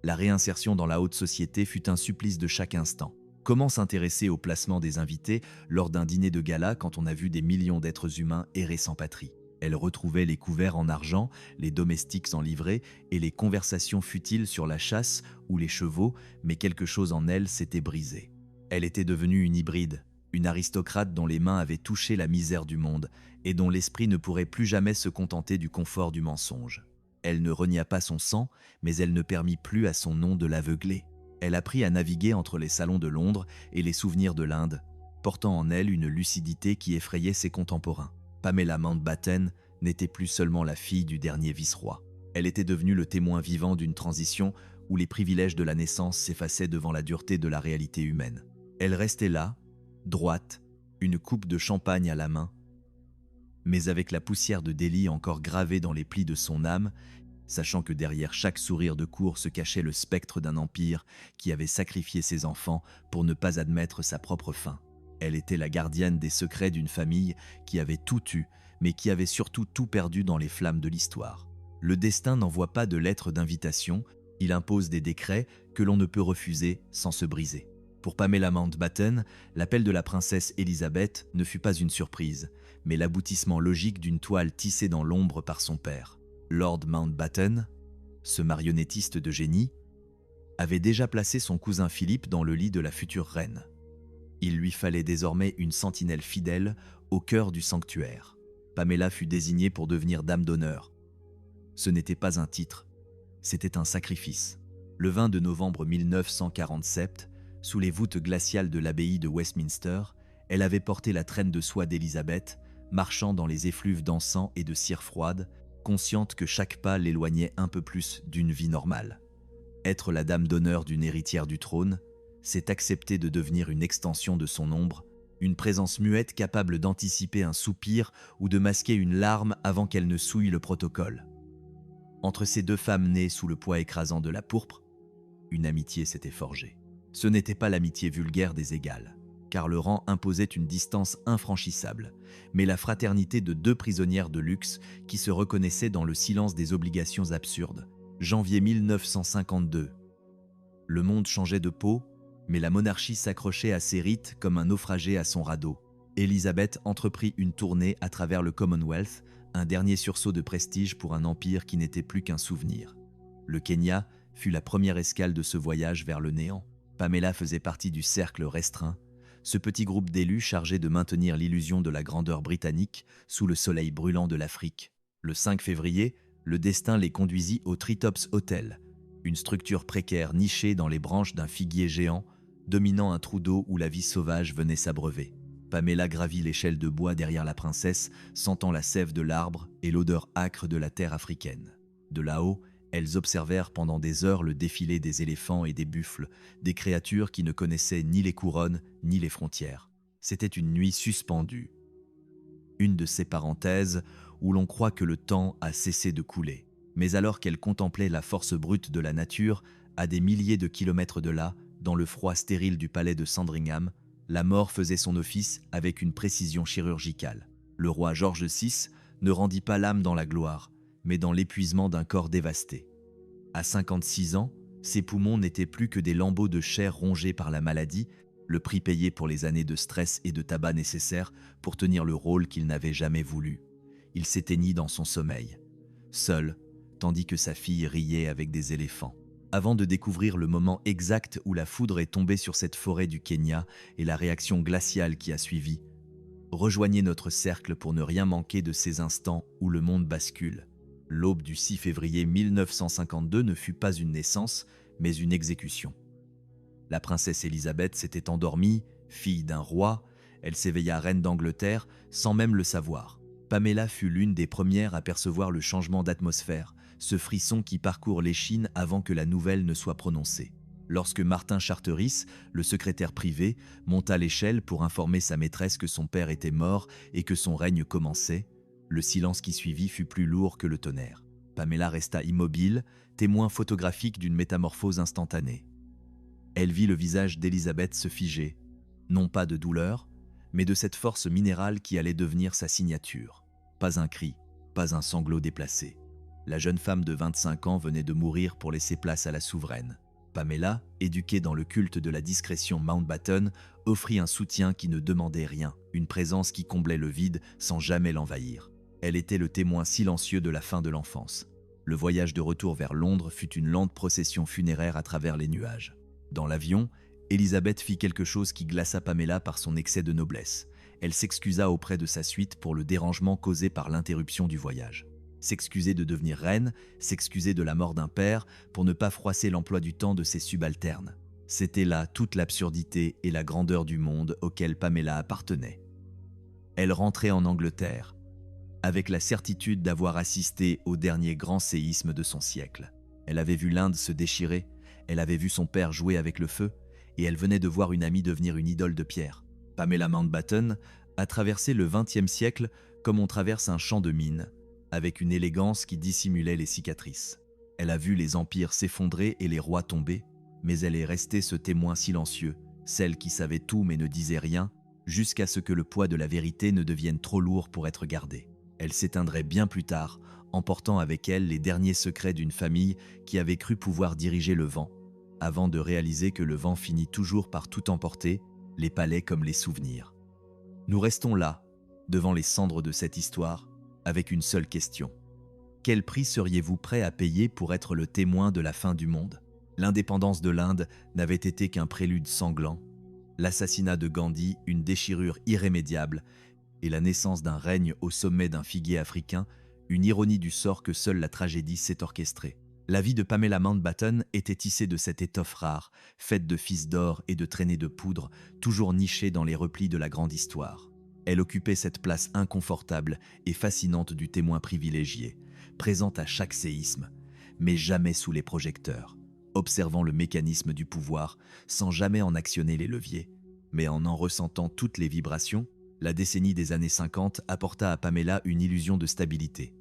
la réinsertion dans la haute société fut un supplice de chaque instant. Comment s'intéresser au placement des invités lors d'un dîner de gala quand on a vu des millions d'êtres humains errer sans patrie? Elle retrouvait les couverts en argent, les domestiques en livrée et les conversations futiles sur la chasse ou les chevaux, mais quelque chose en elle s'était brisé. Elle était devenue une hybride, une aristocrate dont les mains avaient touché la misère du monde et dont l'esprit ne pourrait plus jamais se contenter du confort du mensonge. Elle ne renia pas son sang, mais elle ne permit plus à son nom de l'aveugler. Elle apprit à naviguer entre les salons de Londres et les souvenirs de l'Inde, portant en elle une lucidité qui effrayait ses contemporains. Pamela Mountbatten n'était plus seulement la fille du dernier vice-roi. Elle était devenue le témoin vivant d'une transition où les privilèges de la naissance s'effaçaient devant la dureté de la réalité humaine. Elle restait là, droite, une coupe de champagne à la main, mais avec la poussière de Delhi encore gravée dans les plis de son âme, sachant que derrière chaque sourire de cour se cachait le spectre d'un empire qui avait sacrifié ses enfants pour ne pas admettre sa propre fin. Elle était la gardienne des secrets d'une famille qui avait tout eu, mais qui avait surtout tout perdu dans les flammes de l'histoire. Le destin n'envoie pas de lettres d'invitation, il impose des décrets que l'on ne peut refuser sans se briser. Pour Pamela Mountbatten, l'appel de la princesse Elisabeth ne fut pas une surprise, mais l'aboutissement logique d'une toile tissée dans l'ombre par son père. Lord Mountbatten, ce marionnettiste de génie, avait déjà placé son cousin Philippe dans le lit de la future reine. Il lui fallait désormais une sentinelle fidèle au cœur du sanctuaire. Pamela fut désignée pour devenir dame d'honneur. Ce n'était pas un titre, c'était un sacrifice. Le 22 novembre 1947, sous les voûtes glaciales de l'abbaye de Westminster, elle avait porté la traîne de soie d'Élisabeth, marchant dans les effluves d'encens et de cire froide, consciente que chaque pas l'éloignait un peu plus d'une vie normale. Être la dame d'honneur d'une héritière du trône, c'est accepter de devenir une extension de son ombre, une présence muette capable d'anticiper un soupir ou de masquer une larme avant qu'elle ne souille le protocole. Entre ces deux femmes nées sous le poids écrasant de la pourpre, une amitié s'était forgée. Ce n'était pas l'amitié vulgaire des égales, car le rang imposait une distance infranchissable, mais la fraternité de deux prisonnières de luxe qui se reconnaissaient dans le silence des obligations absurdes. Janvier 1952. Le monde changeait de peau, mais la monarchie s'accrochait à ses rites comme un naufragé à son radeau. Élisabeth entreprit une tournée à travers le Commonwealth, un dernier sursaut de prestige pour un empire qui n'était plus qu'un souvenir. Le Kenya fut la première escale de ce voyage vers le néant. Pamela faisait partie du cercle restreint, ce petit groupe d'élus chargé de maintenir l'illusion de la grandeur britannique sous le soleil brûlant de l'Afrique. Le 5 février, le destin les conduisit au Treetops Hotel, une structure précaire nichée dans les branches d'un figuier géant, dominant un trou d'eau où la vie sauvage venait s'abreuver. Pamela gravit l'échelle de bois derrière la princesse, sentant la sève de l'arbre et l'odeur âcre de la terre africaine. De là-haut, elles observèrent pendant des heures le défilé des éléphants et des buffles, des créatures qui ne connaissaient ni les couronnes ni les frontières. C'était une nuit suspendue. Une de ces parenthèses où l'on croit que le temps a cessé de couler. Mais alors qu'elles contemplaient la force brute de la nature, à des milliers de kilomètres de là, dans le froid stérile du palais de Sandringham, la mort faisait son office avec une précision chirurgicale. Le roi George VI ne rendit pas l'âme dans la gloire, mais dans l'épuisement d'un corps dévasté. À 56 ans, ses poumons n'étaient plus que des lambeaux de chair rongés par la maladie, le prix payé pour les années de stress et de tabac nécessaires pour tenir le rôle qu'il n'avait jamais voulu. Il s'éteignit dans son sommeil, seul, tandis que sa fille riait avec des éléphants. Avant de découvrir le moment exact où la foudre est tombée sur cette forêt du Kenya et la réaction glaciale qui a suivi, rejoignez notre cercle pour ne rien manquer de ces instants où le monde bascule. L'aube du 6 février 1952 ne fut pas une naissance, mais une exécution. La princesse Élisabeth s'était endormie, fille d'un roi, elle s'éveilla reine d'Angleterre sans même le savoir. Pamela fut l'une des premières à percevoir le changement d'atmosphère, ce frisson qui parcourt l'échine avant que la nouvelle ne soit prononcée. Lorsque Martin Charteris, le secrétaire privé, monta l'échelle pour informer sa maîtresse que son père était mort et que son règne commençait, le silence qui suivit fut plus lourd que le tonnerre. Pamela resta immobile, témoin photographique d'une métamorphose instantanée. Elle vit le visage d'Élisabeth se figer, non pas de douleur, mais de cette force minérale qui allait devenir sa signature. Pas un cri, pas un sanglot déplacé. La jeune femme de 25 ans venait de mourir pour laisser place à la souveraine. Pamela, éduquée dans le culte de la discrétion Mountbatten, offrit un soutien qui ne demandait rien, une présence qui comblait le vide sans jamais l'envahir. Elle était le témoin silencieux de la fin de l'enfance. Le voyage de retour vers Londres fut une lente procession funéraire à travers les nuages. Dans l'avion, Elizabeth fit quelque chose qui glaça Pamela par son excès de noblesse. Elle s'excusa auprès de sa suite pour le dérangement causé par l'interruption du voyage. S'excuser de devenir reine, s'excuser de la mort d'un père, pour ne pas froisser l'emploi du temps de ses subalternes. C'était là toute l'absurdité et la grandeur du monde auquel Pamela appartenait. Elle rentrait en Angleterre, avec la certitude d'avoir assisté au dernier grand séisme de son siècle. Elle avait vu l'Inde se déchirer, elle avait vu son père jouer avec le feu, et elle venait de voir une amie devenir une idole de pierre. Pamela Mountbatten a traversé le XXe siècle comme on traverse un champ de mines, avec une élégance qui dissimulait les cicatrices. Elle a vu les empires s'effondrer et les rois tomber, mais elle est restée ce témoin silencieux, celle qui savait tout mais ne disait rien, jusqu'à ce que le poids de la vérité ne devienne trop lourd pour être gardé. Elle s'éteindrait bien plus tard, emportant avec elle les derniers secrets d'une famille qui avait cru pouvoir diriger le vent, avant de réaliser que le vent finit toujours par tout emporter, les palais comme les souvenirs. Nous restons là, devant les cendres de cette histoire, avec une seule question. Quel prix seriez-vous prêt à payer pour être le témoin de la fin du monde? L'indépendance de l'Inde n'avait été qu'un prélude sanglant, l'assassinat de Gandhi une déchirure irrémédiable, et la naissance d'un règne au sommet d'un figuier africain, une ironie du sort que seule la tragédie sait orchestrer. La vie de Pamela Mountbatten était tissée de cette étoffe rare, faite de fils d'or et de traînées de poudre, toujours nichée dans les replis de la grande histoire. Elle occupait cette place inconfortable et fascinante du témoin privilégié, présente à chaque séisme, mais jamais sous les projecteurs, observant le mécanisme du pouvoir sans jamais en actionner les leviers, mais en ressentant toutes les vibrations. La décennie des années 50 apporta à Pamela une illusion de stabilité.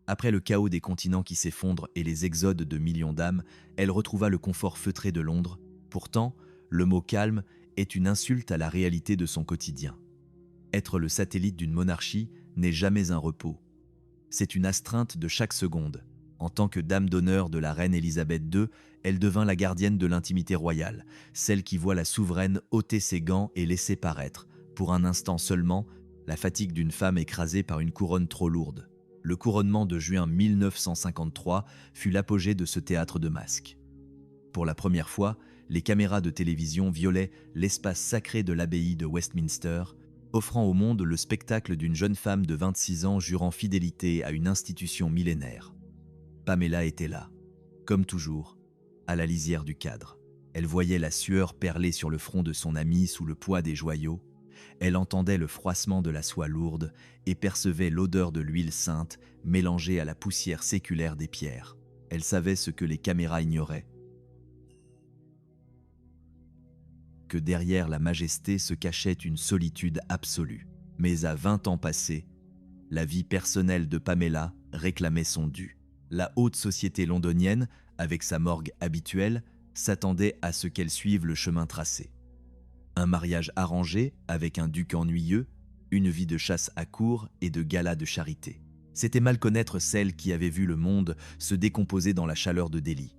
Après le chaos des continents qui s'effondrent et les exodes de millions d'âmes, elle retrouva le confort feutré de Londres. Pourtant, le mot calme est une insulte à la réalité de son quotidien. Être le satellite d'une monarchie n'est jamais un repos. C'est une astreinte de chaque seconde. En tant que dame d'honneur de la reine Élisabeth II, elle devint la gardienne de l'intimité royale, celle qui voit la souveraine ôter ses gants et laisser paraître, pour un instant seulement, la fatigue d'une femme écrasée par une couronne trop lourde. Le couronnement de juin 1953 fut l'apogée de ce théâtre de masques. Pour la première fois, les caméras de télévision violaient l'espace sacré de l'abbaye de Westminster, offrant au monde le spectacle d'une jeune femme de 26 ans jurant fidélité à une institution millénaire. Pamela était là, comme toujours, à la lisière du cadre. Elle voyait la sueur perler sur le front de son amie sous le poids des joyaux. Elle entendait le froissement de la soie lourde et percevait l'odeur de l'huile sainte mélangée à la poussière séculaire des pierres. Elle savait ce que les caméras ignoraient, que derrière la majesté se cachait une solitude absolue. Mais à 20 ans passés, la vie personnelle de Pamela réclamait son dû. La haute société londonienne, avec sa morgue habituelle, s'attendait à ce qu'elle suive le chemin tracé. Un mariage arrangé avec un duc ennuyeux, une vie de chasse à court et de gala de charité. C'était mal connaître celle qui avait vu le monde se décomposer dans la chaleur de Delhi.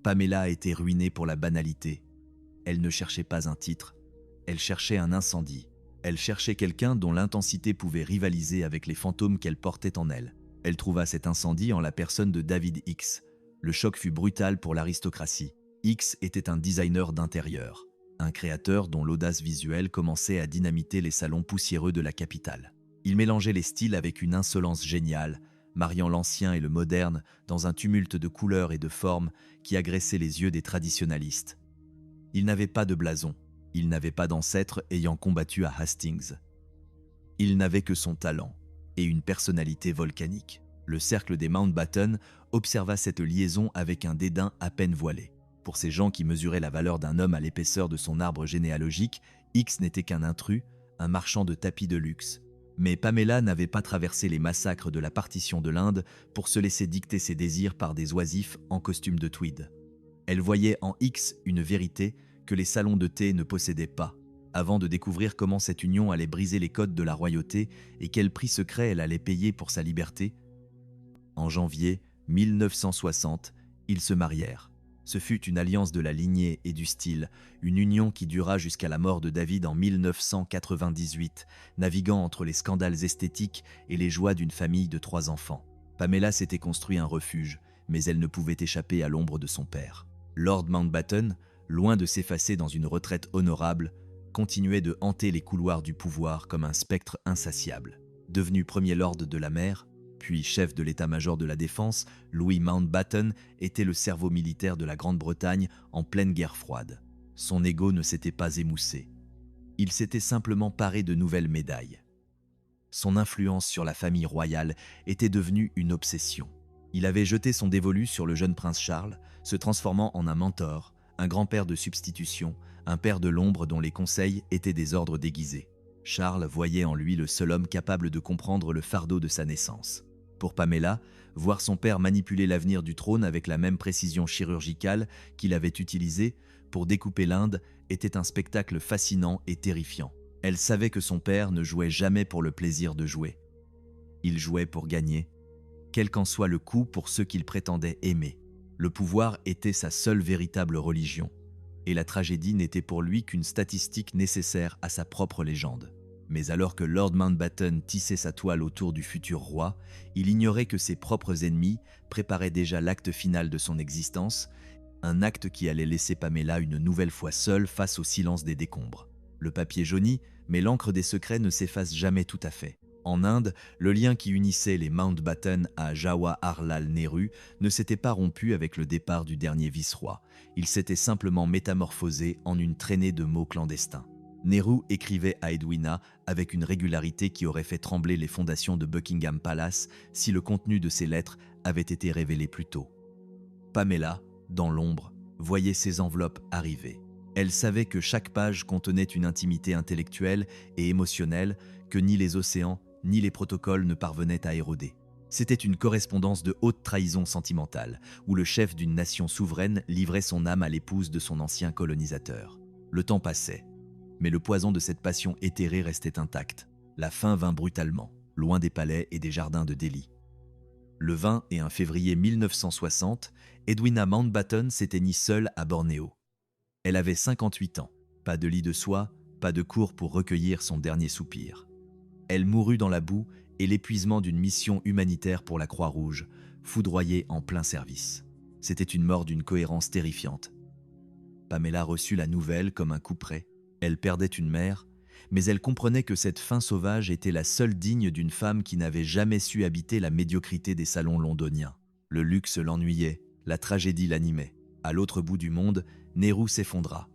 Pamela était ruinée pour la banalité. Elle ne cherchait pas un titre, elle cherchait un incendie. Elle cherchait quelqu'un dont l'intensité pouvait rivaliser avec les fantômes qu'elle portait en elle. Elle trouva cet incendie en la personne de David Hicks. Le choc fut brutal pour l'aristocratie. Hicks était un designer d'intérieur, un créateur dont l'audace visuelle commençait à dynamiter les salons poussiéreux de la capitale. Il mélangeait les styles avec une insolence géniale, mariant l'ancien et le moderne dans un tumulte de couleurs et de formes qui agressait les yeux des traditionalistes. Il n'avait pas de blason, il n'avait pas d'ancêtre ayant combattu à Hastings. Il n'avait que son talent et une personnalité volcanique. Le cercle des Mountbatten observa cette liaison avec un dédain à peine voilé. Pour ces gens qui mesuraient la valeur d'un homme à l'épaisseur de son arbre généalogique, Hicks n'était qu'un intrus, un marchand de tapis de luxe. Mais Pamela n'avait pas traversé les massacres de la partition de l'Inde pour se laisser dicter ses désirs par des oisifs en costume de tweed. Elle voyait en Hicks une vérité que les salons de thé ne possédaient pas, avant de découvrir comment cette union allait briser les codes de la royauté et quel prix secret elle allait payer pour sa liberté. En janvier 1960, ils se marièrent. Ce fut une alliance de la lignée et du style, une union qui dura jusqu'à la mort de David en 1998, naviguant entre les scandales esthétiques et les joies d'une famille de 3 enfants. Pamela s'était construit un refuge, mais elle ne pouvait échapper à l'ombre de son père. Lord Mountbatten, loin de s'effacer dans une retraite honorable, continuait de hanter les couloirs du pouvoir comme un spectre insatiable. Devenu premier lord de la mer, puis chef de l'état-major de la défense, Louis Mountbatten était le cerveau militaire de la Grande-Bretagne en pleine guerre froide. Son ego ne s'était pas émoussé. Il s'était simplement paré de nouvelles médailles. Son influence sur la famille royale était devenue une obsession. Il avait jeté son dévolu sur le jeune prince Charles, se transformant en un mentor, un grand-père de substitution, un père de l'ombre dont les conseils étaient des ordres déguisés. Charles voyait en lui le seul homme capable de comprendre le fardeau de sa naissance. Pour Pamela, voir son père manipuler l'avenir du trône avec la même précision chirurgicale qu'il avait utilisée pour découper l'Inde était un spectacle fascinant et terrifiant. Elle savait que son père ne jouait jamais pour le plaisir de jouer. Il jouait pour gagner, quel qu'en soit le coût pour ceux qu'il prétendait aimer. Le pouvoir était sa seule véritable religion, et la tragédie n'était pour lui qu'une statistique nécessaire à sa propre légende. Mais alors que Lord Mountbatten tissait sa toile autour du futur roi, il ignorait que ses propres ennemis préparaient déjà l'acte final de son existence, un acte qui allait laisser Pamela une nouvelle fois seule face au silence des décombres. Le papier jaunit, mais l'encre des secrets ne s'efface jamais tout à fait. En Inde, le lien qui unissait les Mountbatten à Jawaharlal Nehru ne s'était pas rompu avec le départ du dernier vice-roi. Il s'était simplement métamorphosé en une traînée de mots clandestins. Nehru écrivait à Edwina avec une régularité qui aurait fait trembler les fondations de Buckingham Palace si le contenu de ses lettres avait été révélé plus tôt. Pamela, dans l'ombre, voyait ces enveloppes arriver. Elle savait que chaque page contenait une intimité intellectuelle et émotionnelle que ni les océans ni les protocoles ne parvenaient à éroder. C'était une correspondance de haute trahison sentimentale, où le chef d'une nation souveraine livrait son âme à l'épouse de son ancien colonisateur. Le temps passait, mais le poison de cette passion éthérée restait intact. La fin vint brutalement, loin des palais et des jardins de Delhi. Le 21 février 1960, Edwina Mountbatten s'éteignit seule à Bornéo. Elle avait 58 ans, pas de lit de soie, pas de cour pour recueillir son dernier soupir. Elle mourut dans la boue et l'épuisement d'une mission humanitaire pour la Croix-Rouge, foudroyée en plein service. C'était une mort d'une cohérence terrifiante. Pamela reçut la nouvelle comme un coup près. Elle perdait une mère, mais elle comprenait que cette fin sauvage était la seule digne d'une femme qui n'avait jamais su habiter la médiocrité des salons londoniens. Le luxe l'ennuyait, la tragédie l'animait. À l'autre bout du monde, Nehru s'effondra.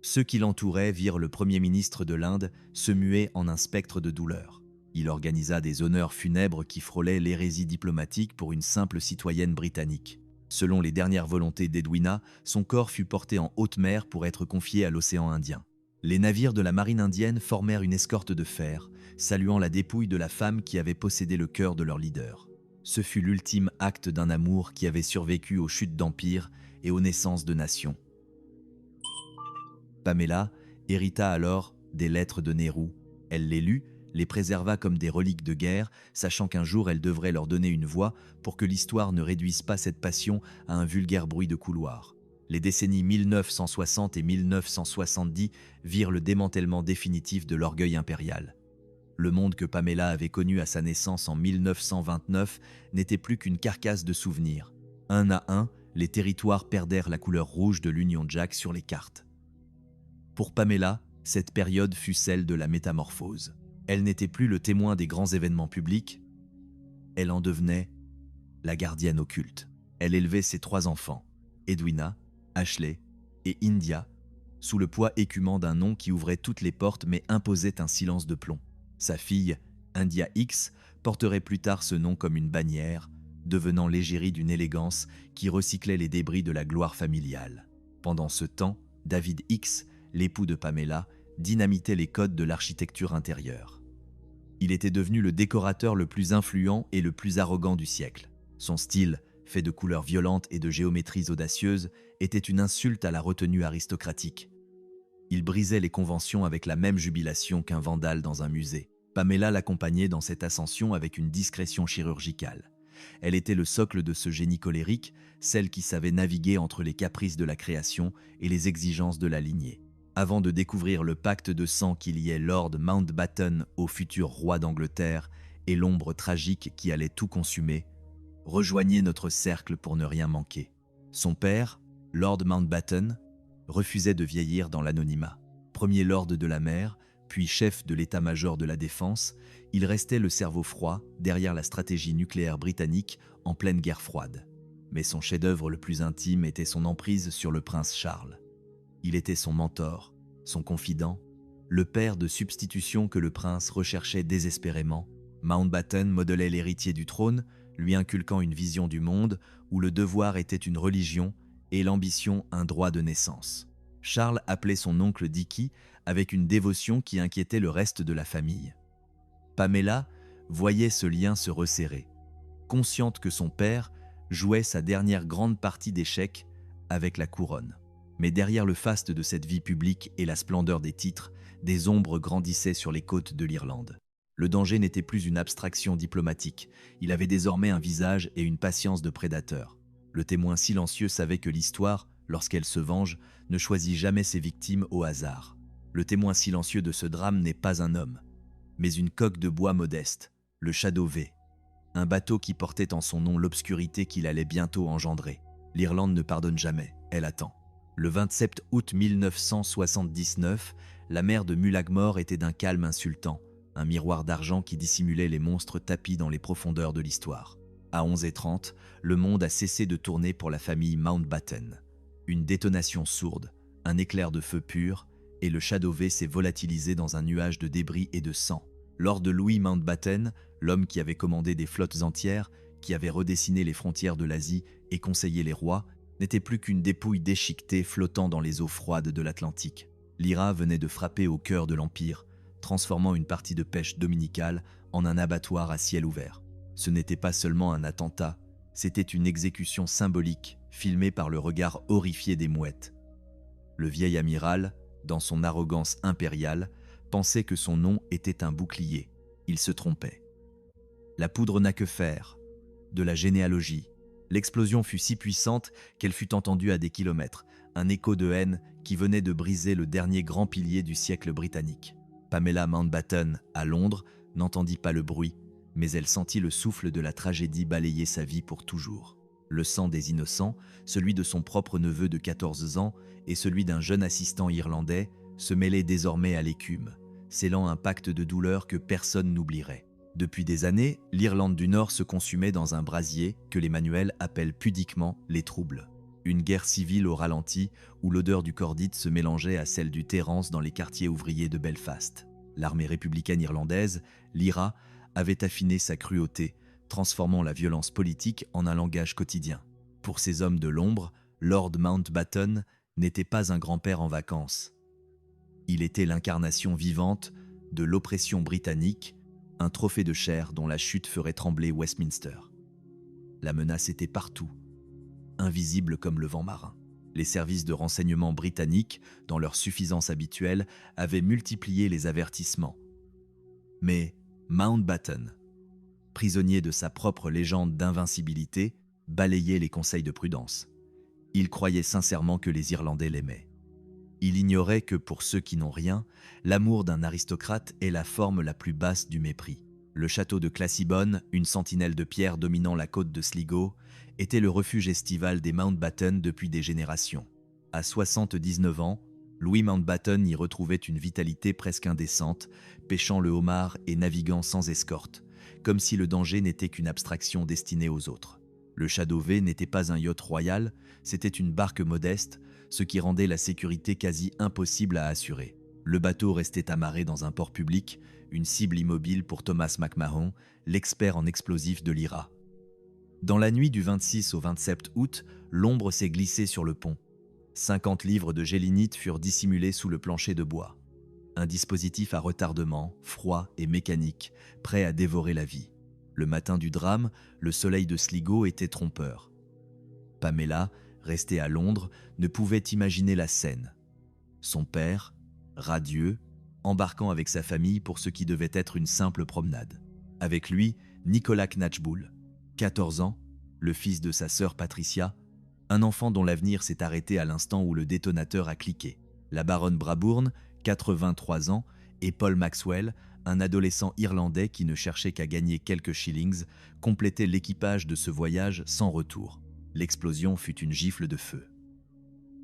Ceux qui l'entouraient virent le Premier ministre de l'Inde se muer en un spectre de douleur. Il organisa des honneurs funèbres qui frôlaient l'hérésie diplomatique pour une simple citoyenne britannique. Selon les dernières volontés d'Edwina, son corps fut porté en haute mer pour être confié à l'océan Indien. Les navires de la marine indienne formèrent une escorte de fer, saluant la dépouille de la femme qui avait possédé le cœur de leur leader. Ce fut l'ultime acte d'un amour qui avait survécu aux chutes d'empires et aux naissances de nations. Pamela hérita alors des lettres de Nehru. Elle les lut, les préserva comme des reliques de guerre, sachant qu'un jour elle devrait leur donner une voix pour que l'histoire ne réduise pas cette passion à un vulgaire bruit de couloir. Les décennies 1960 et 1970 virent le démantèlement définitif de l'orgueil impérial. Le monde que Pamela avait connu à sa naissance en 1929 n'était plus qu'une carcasse de souvenirs. Un à un, les territoires perdèrent la couleur rouge de l'Union Jack sur les cartes. Pour Pamela, cette période fut celle de la métamorphose. Elle n'était plus le témoin des grands événements publics, elle en devenait la gardienne occulte. Elle élevait ses 3 enfants, Edwina, Ashley et India, sous le poids écumant d'un nom qui ouvrait toutes les portes mais imposait un silence de plomb. Sa fille, India X, porterait plus tard ce nom comme une bannière, devenant l'égérie d'une élégance qui recyclait les débris de la gloire familiale. Pendant ce temps, David X, l'époux de Pamela, dynamitait les codes de l'architecture intérieure. Il était devenu le décorateur le plus influent et le plus arrogant du siècle. Son style, fait de couleurs violentes et de géométries audacieuses, était une insulte à la retenue aristocratique. Il brisait les conventions avec la même jubilation qu'un vandale dans un musée. Pamela l'accompagnait dans cette ascension avec une discrétion chirurgicale. Elle était le socle de ce génie colérique, celle qui savait naviguer entre les caprices de la création et les exigences de la lignée. Avant de découvrir le pacte de sang qui liait Lord Mountbatten au futur roi d'Angleterre et l'ombre tragique qui allait tout consumer, rejoignez notre cercle pour ne rien manquer. Son père, Lord Mountbatten, refusait de vieillir dans l'anonymat. Premier lord de la mer, puis chef de l'état-major de la défense, il restait le cerveau froid derrière la stratégie nucléaire britannique en pleine guerre froide. Mais son chef-d'œuvre le plus intime était son emprise sur le prince Charles. Il était son mentor, son confident, le père de substitution que le prince recherchait désespérément. Mountbatten modelait l'héritier du trône, lui inculquant une vision du monde où le devoir était une religion et l'ambition un droit de naissance. Charles appelait son oncle Dicky avec une dévotion qui inquiétait le reste de la famille. Pamela voyait ce lien se resserrer, consciente que son père jouait sa dernière grande partie d'échecs avec la couronne. Mais derrière le faste de cette vie publique et la splendeur des titres, des ombres grandissaient sur les côtes de l'Irlande. Le danger n'était plus une abstraction diplomatique, il avait désormais un visage et une patience de prédateur. Le témoin silencieux savait que l'histoire, lorsqu'elle se venge, ne choisit jamais ses victimes au hasard. Le témoin silencieux de ce drame n'est pas un homme, mais une coque de bois modeste, le Shadow V, un bateau qui portait en son nom l'obscurité qu'il allait bientôt engendrer. L'Irlande ne pardonne jamais, elle attend. Le 27 août 1979, la mer de Mullaghmore était d'un calme insultant, un miroir d'argent qui dissimulait les monstres tapis dans les profondeurs de l'histoire. À 11h30, le monde a cessé de tourner pour la famille Mountbatten. Une détonation sourde, un éclair de feu pur, et le Shadow V s'est volatilisé dans un nuage de débris et de sang. Lors de Louis Mountbatten, l'homme qui avait commandé des flottes entières, qui avait redessiné les frontières de l'Asie et conseillé les rois, n'était plus qu'une dépouille déchiquetée flottant dans les eaux froides de l'Atlantique. L'IRA venait de frapper au cœur de l'Empire, transformant une partie de pêche dominicale en un abattoir à ciel ouvert. Ce n'était pas seulement un attentat, c'était une exécution symbolique, filmée par le regard horrifié des mouettes. Le vieil amiral, dans son arrogance impériale, pensait que son nom était un bouclier. Il se trompait. La poudre n'a que faire. De la généalogie. L'explosion fut si puissante qu'elle fut entendue à des kilomètres, un écho de haine qui venait de briser le dernier grand pilier du siècle britannique. Pamela Mountbatten, à Londres, n'entendit pas le bruit, mais elle sentit le souffle de la tragédie balayer sa vie pour toujours. Le sang des innocents, celui de son propre neveu de 14 ans et celui d'un jeune assistant irlandais, se mêlaient désormais à l'écume, scellant un pacte de douleur que personne n'oublierait. Depuis des années, l'Irlande du Nord se consumait dans un brasier que les manuels appellent pudiquement les troubles. Une guerre civile au ralenti où l'odeur du cordite se mélangeait à celle du Terrance dans les quartiers ouvriers de Belfast. L'armée républicaine irlandaise, l'IRA, avait affiné sa cruauté, transformant la violence politique en un langage quotidien. Pour ces hommes de l'ombre, Lord Mountbatten n'était pas un grand-père en vacances. Il était l'incarnation vivante de l'oppression britannique, un trophée de chair dont la chute ferait trembler Westminster. La menace était partout, invisible comme le vent marin. Les services de renseignement britanniques, dans leur suffisance habituelle, avaient multiplié les avertissements. Mais Mountbatten, prisonnier de sa propre légende d'invincibilité, balayait les conseils de prudence. Il croyait sincèrement que les Irlandais l'aimaient. Il ignorait que pour ceux qui n'ont rien, l'amour d'un aristocrate est la forme la plus basse du mépris. Le château de Classybone, une sentinelle de pierre dominant la côte de Sligo, était le refuge estival des Mountbatten depuis des générations. À 79 ans, Louis Mountbatten y retrouvait une vitalité presque indécente, pêchant le homard et naviguant sans escorte, comme si le danger n'était qu'une abstraction destinée aux autres. Le Shadow V n'était pas un yacht royal, c'était une barque modeste, ce qui rendait la sécurité quasi impossible à assurer. Le bateau restait amarré dans un port public, une cible immobile pour Thomas McMahon, l'expert en explosifs de l'IRA. Dans la nuit du 26 au 27 août, l'ombre s'est glissée sur le pont. 50 livres de gélinite furent dissimulés sous le plancher de bois. Un dispositif à retardement, froid et mécanique, prêt à dévorer la vie. Le matin du drame, le soleil de Sligo était trompeur. Pamela, restée à Londres, ne pouvait imaginer la scène. Son père, radieux, embarquant avec sa famille pour ce qui devait être une simple promenade. Avec lui, Nicolas Knatchbull, 14 ans, le fils de sa sœur Patricia, un enfant dont l'avenir s'est arrêté à l'instant où le détonateur a cliqué. La baronne Brabourne, 83 ans, et Paul Maxwell, un adolescent irlandais qui ne cherchait qu'à gagner quelques shillings, complétaient l'équipage de ce voyage sans retour. L'explosion fut une gifle de feu.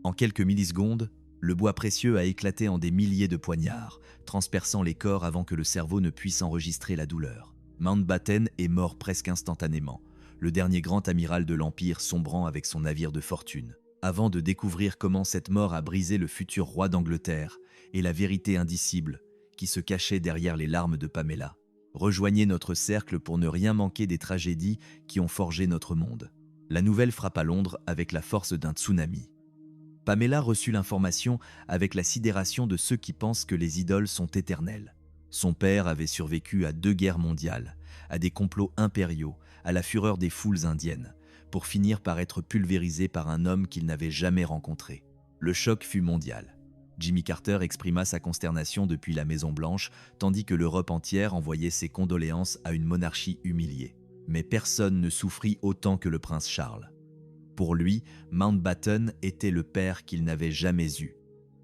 En quelques millisecondes, le bois précieux a éclaté en des milliers de poignards, transperçant les corps avant que le cerveau ne puisse enregistrer la douleur. Mountbatten est mort presque instantanément, le dernier grand amiral de l'Empire sombrant avec son navire de fortune. Avant de découvrir comment cette mort a brisé le futur roi d'Angleterre et la vérité indicible qui se cachait derrière les larmes de Pamela. Rejoignez notre cercle pour ne rien manquer des tragédies qui ont forgé notre monde. La nouvelle frappe à Londres avec la force d'un tsunami. Pamela reçut l'information avec la sidération de ceux qui pensent que les idoles sont éternelles. Son père avait survécu à 2 guerres mondiales, à des complots impériaux, à la fureur des foules indiennes, pour finir par être pulvérisé par un homme qu'il n'avait jamais rencontré. Le choc fut mondial. Jimmy Carter exprima sa consternation depuis la Maison-Blanche, tandis que l'Europe entière envoyait ses condoléances à une monarchie humiliée. Mais personne ne souffrit autant que le prince Charles. Pour lui, Mountbatten était le père qu'il n'avait jamais eu,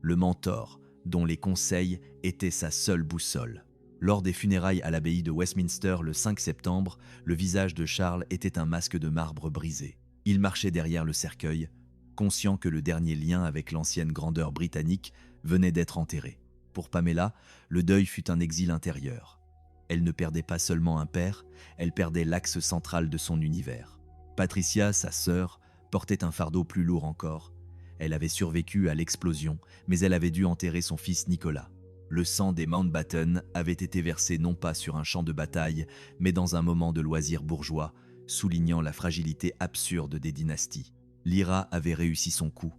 le mentor dont les conseils étaient sa seule boussole. Lors des funérailles à l'abbaye de Westminster le 5 septembre, le visage de Charles était un masque de marbre brisé. Il marchait derrière le cercueil, conscient que le dernier lien avec l'ancienne grandeur britannique venait d'être enterré. Pour Pamela, le deuil fut un exil intérieur. Elle ne perdait pas seulement un père, elle perdait l'axe central de son univers. Patricia, sa sœur, portait un fardeau plus lourd encore. Elle avait survécu à l'explosion, mais elle avait dû enterrer son fils Nicolas. Le sang des Mountbatten avait été versé non pas sur un champ de bataille, mais dans un moment de loisir bourgeois, soulignant la fragilité absurde des dynasties. Lyra avait réussi son coup.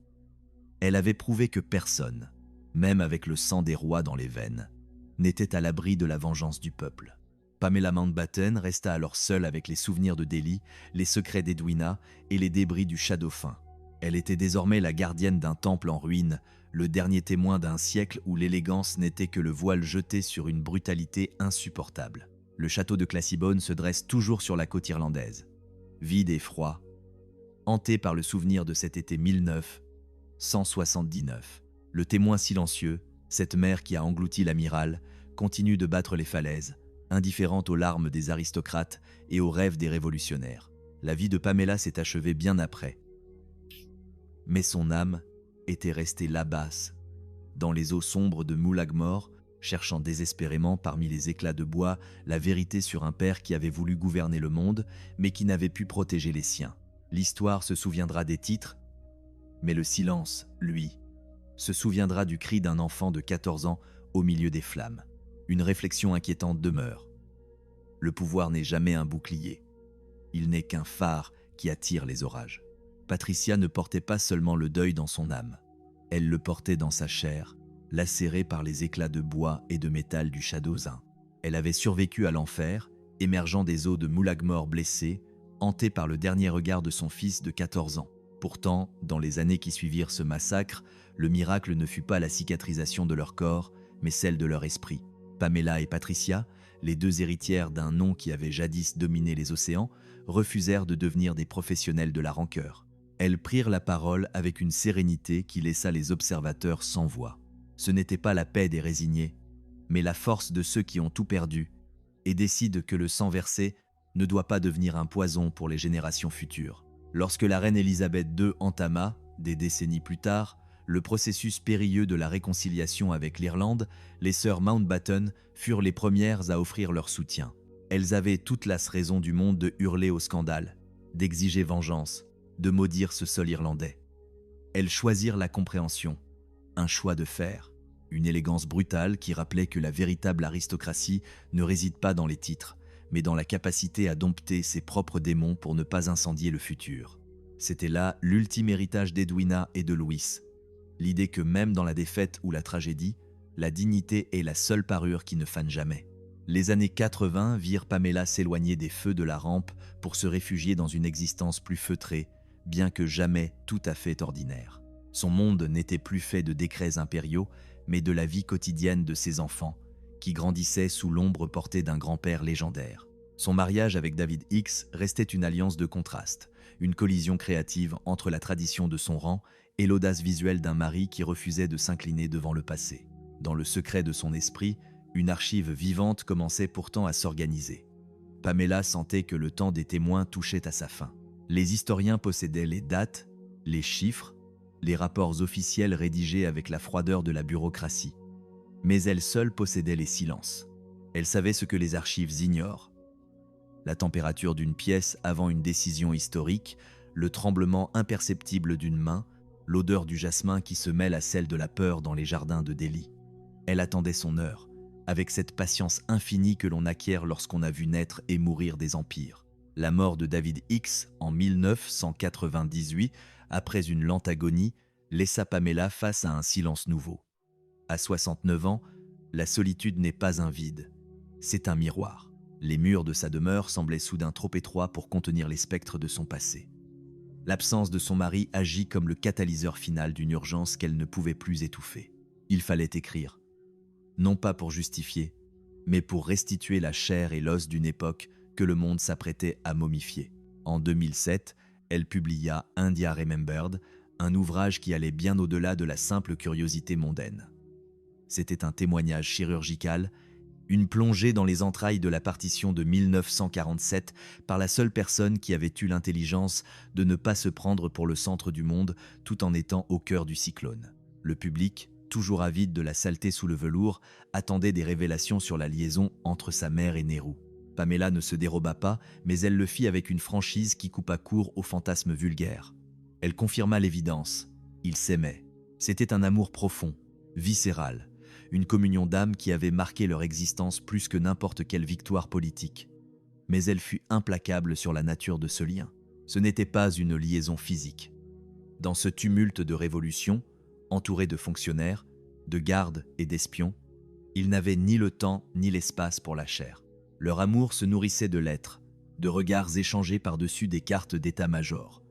Elle avait prouvé que personne, même avec le sang des rois dans les veines, n'était à l'abri de la vengeance du peuple. Pamela Mountbatten resta alors seule avec les souvenirs de Delhi, les secrets d'Edwina et les débris du chat dauphin. Elle était désormais la gardienne d'un temple en ruine, le dernier témoin d'un siècle où l'élégance n'était que le voile jeté sur une brutalité insupportable. Le château de Classybone se dresse toujours sur la côte irlandaise, vide et froid, hanté par le souvenir de cet été 1979. Le témoin silencieux, cette mer qui a englouti l'amiral, continue de battre les falaises, indifférente aux larmes des aristocrates et aux rêves des révolutionnaires. La vie de Pamela s'est achevée bien après. Mais son âme était restée là-basse, dans les eaux sombres de Mullaghmore, cherchant désespérément parmi les éclats de bois la vérité sur un père qui avait voulu gouverner le monde, mais qui n'avait pu protéger les siens. L'histoire se souviendra des titres, mais le silence, lui, se souviendra du cri d'un enfant de 14 ans au milieu des flammes. Une réflexion inquiétante demeure. Le pouvoir n'est jamais un bouclier. Il n'est qu'un phare qui attire les orages. Patricia ne portait pas seulement le deuil dans son âme. Elle le portait dans sa chair, lacérée par les éclats de bois et de métal du Shadowzin. Elle avait survécu à l'enfer, émergeant des eaux de Mullaghmore blessée, hantée par le dernier regard de son fils de 14 ans. Pourtant, dans les années qui suivirent ce massacre, le miracle ne fut pas la cicatrisation de leur corps, mais celle de leur esprit. Pamela et Patricia, les 2 héritières d'un nom qui avait jadis dominé les océans, refusèrent de devenir des professionnels de la rancœur. Elles prirent la parole avec une sérénité qui laissa les observateurs sans voix. Ce n'était pas la paix des résignés, mais la force de ceux qui ont tout perdu et décident que le sang versé ne doit pas devenir un poison pour les générations futures. Lorsque la reine Élisabeth II entama, des décennies plus tard, le processus périlleux de la réconciliation avec l'Irlande, les sœurs Mountbatten furent les premières à offrir leur soutien. Elles avaient toute la raison du monde de hurler au scandale, d'exiger vengeance, de maudire ce sol irlandais. Elles choisirent la compréhension, un choix de fer, une élégance brutale qui rappelait que la véritable aristocratie ne réside pas dans les titres, mais dans la capacité à dompter ses propres démons pour ne pas incendier le futur. C'était là l'ultime héritage d'Edwina et de Louis. L'idée que même dans la défaite ou la tragédie, la dignité est la seule parure qui ne fane jamais. Les années 80 virent Pamela s'éloigner des feux de la rampe pour se réfugier dans une existence plus feutrée, bien que jamais tout à fait ordinaire. Son monde n'était plus fait de décrets impériaux, mais de la vie quotidienne de ses enfants, qui grandissaient sous l'ombre portée d'un grand-père légendaire. Son mariage avec David X restait une alliance de contrastes, une collision créative entre la tradition de son rang et l'audace visuelle d'un mari qui refusait de s'incliner devant le passé. Dans le secret de son esprit, une archive vivante commençait pourtant à s'organiser. Pamela sentait que le temps des témoins touchait à sa fin. Les historiens possédaient les dates, les chiffres, les rapports officiels rédigés avec la froideur de la bureaucratie. Mais elle seule possédait les silences. Elle savait ce que les archives ignorent. La température d'une pièce avant une décision historique, le tremblement imperceptible d'une main, l'odeur du jasmin qui se mêle à celle de la peur dans les jardins de Delhi. Elle attendait son heure, avec cette patience infinie que l'on acquiert lorsqu'on a vu naître et mourir des empires. La mort de David X en 1998, après une lente agonie, laissa Pamela face à un silence nouveau. À 69 ans, la solitude n'est pas un vide, c'est un miroir. Les murs de sa demeure semblaient soudain trop étroits pour contenir les spectres de son passé. L'absence de son mari agit comme le catalyseur final d'une urgence qu'elle ne pouvait plus étouffer. Il fallait écrire, non pas pour justifier, mais pour restituer la chair et l'os d'une époque que le monde s'apprêtait à momifier. En 2007, elle publia India Remembered, un ouvrage qui allait bien au-delà de la simple curiosité mondaine. C'était un témoignage chirurgical, une plongée dans les entrailles de la partition de 1947 par la seule personne qui avait eu l'intelligence de ne pas se prendre pour le centre du monde tout en étant au cœur du cyclone. Le public, toujours avide de la saleté sous le velours, attendait des révélations sur la liaison entre sa mère et Nehru. Pamela ne se déroba pas, mais elle le fit avec une franchise qui coupa court aux fantasmes vulgaires. Elle confirma l'évidence. Ils s'aimaient. C'était un amour profond, viscéral, une communion d'âme qui avait marqué leur existence plus que n'importe quelle victoire politique. Mais elle fut implacable sur la nature de ce lien. Ce n'était pas une liaison physique. Dans ce tumulte de révolution, entouré de fonctionnaires, de gardes et d'espions, ils n'avaient ni le temps ni l'espace pour la chair. Leur amour se nourrissait de lettres, de regards échangés par-dessus des cartes d'état-major,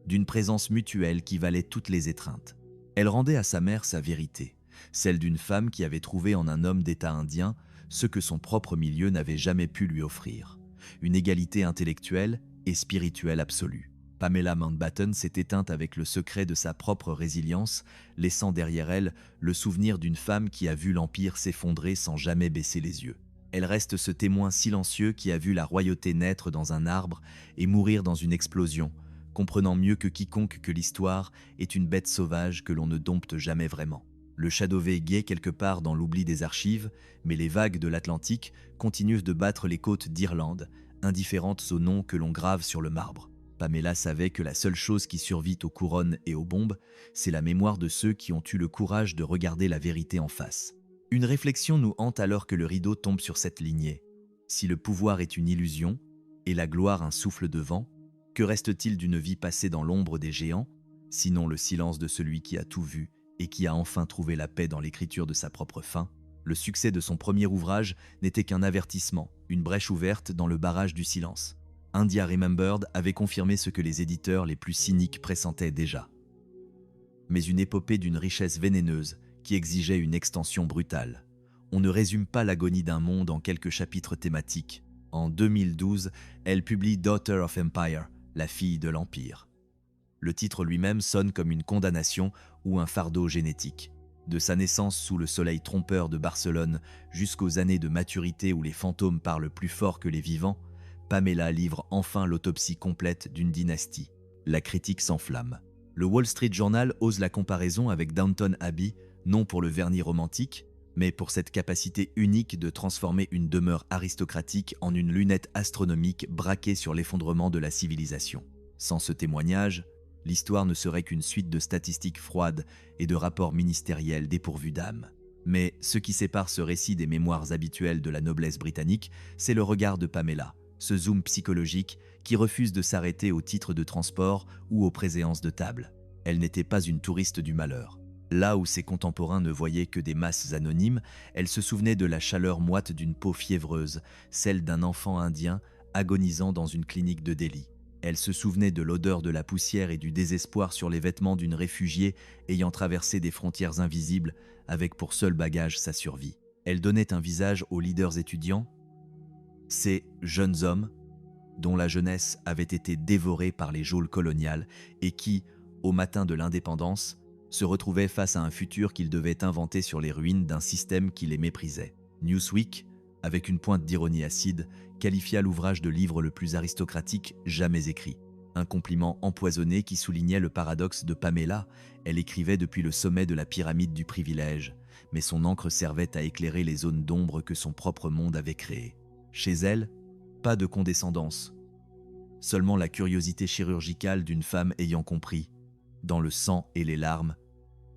d'une présence mutuelle qui valait toutes les étreintes. Elle rendait à sa mère sa vérité, celle d'une femme qui avait trouvé en un homme d'état indien ce que son propre milieu n'avait jamais pu lui offrir, une égalité intellectuelle et spirituelle absolue. Pamela Mountbatten s'est éteinte avec le secret de sa propre résilience, laissant derrière elle le souvenir d'une femme qui a vu l'Empire s'effondrer sans jamais baisser les yeux. Elle reste ce témoin silencieux qui a vu la royauté naître dans un arbre et mourir dans une explosion, comprenant mieux que quiconque que l'histoire est une bête sauvage que l'on ne dompte jamais vraiment. Le Shadowway guet quelque part dans l'oubli des archives, mais les vagues de l'Atlantique continuent de battre les côtes d'Irlande, indifférentes aux noms que l'on grave sur le marbre. Pamela savait que la seule chose qui survit aux couronnes et aux bombes, c'est la mémoire de ceux qui ont eu le courage de regarder la vérité en face. Une réflexion nous hante alors que le rideau tombe sur cette lignée. Si le pouvoir est une illusion, et la gloire un souffle de vent, que reste-t-il d'une vie passée dans l'ombre des géants, sinon le silence de celui qui a tout vu et qui a enfin trouvé la paix dans l'écriture de sa propre fin? Le succès de son premier ouvrage n'était qu'un avertissement, une brèche ouverte dans le barrage du silence. India Remembered avait confirmé ce que les éditeurs les plus cyniques pressentaient déjà. Mais une épopée d'une richesse vénéneuse qui exigeait une extension brutale. On ne résume pas l'agonie d'un monde en quelques chapitres thématiques. En 2012, elle publie Daughter of Empire, la fille de l'Empire. Le titre lui-même sonne comme une condamnation ou un fardeau génétique. De sa naissance sous le soleil trompeur de Barcelone jusqu'aux années de maturité où les fantômes parlent plus fort que les vivants, Pamela livre enfin l'autopsie complète d'une dynastie. La critique s'enflamme. Le Wall Street Journal ose la comparaison avec Downton Abbey, non pour le vernis romantique, mais pour cette capacité unique de transformer une demeure aristocratique en une lunette astronomique braquée sur l'effondrement de la civilisation. Sans ce témoignage, l'histoire ne serait qu'une suite de statistiques froides et de rapports ministériels dépourvus d'âme. Mais ce qui sépare ce récit des mémoires habituelles de la noblesse britannique, c'est le regard de Pamela, ce zoom psychologique qui refuse de s'arrêter au titre de transport ou aux préséances de table. Elle n'était pas une touriste du malheur. Là où ses contemporains ne voyaient que des masses anonymes, elle se souvenait de la chaleur moite d'une peau fiévreuse, celle d'un enfant indien agonisant dans une clinique de Delhi. Elle se souvenait de l'odeur de la poussière et du désespoir sur les vêtements d'une réfugiée ayant traversé des frontières invisibles avec pour seul bagage sa survie. Elle donnait un visage aux leaders étudiants, Ces jeunes hommes, dont la jeunesse avait été dévorée par les geôles coloniales et qui, au matin de l'indépendance, se retrouvaient face à un futur qu'ils devaient inventer sur les ruines d'un système qui les méprisait. Newsweek, avec une pointe d'ironie acide, qualifia l'ouvrage de livre le plus aristocratique jamais écrit. Un compliment empoisonné qui soulignait le paradoxe de Pamela. Elle écrivait depuis le sommet de la pyramide du privilège, mais son encre servait à éclairer les zones d'ombre que son propre monde avait créées. Chez elle, pas de condescendance, seulement la curiosité chirurgicale d'une femme ayant compris, dans le sang et les larmes,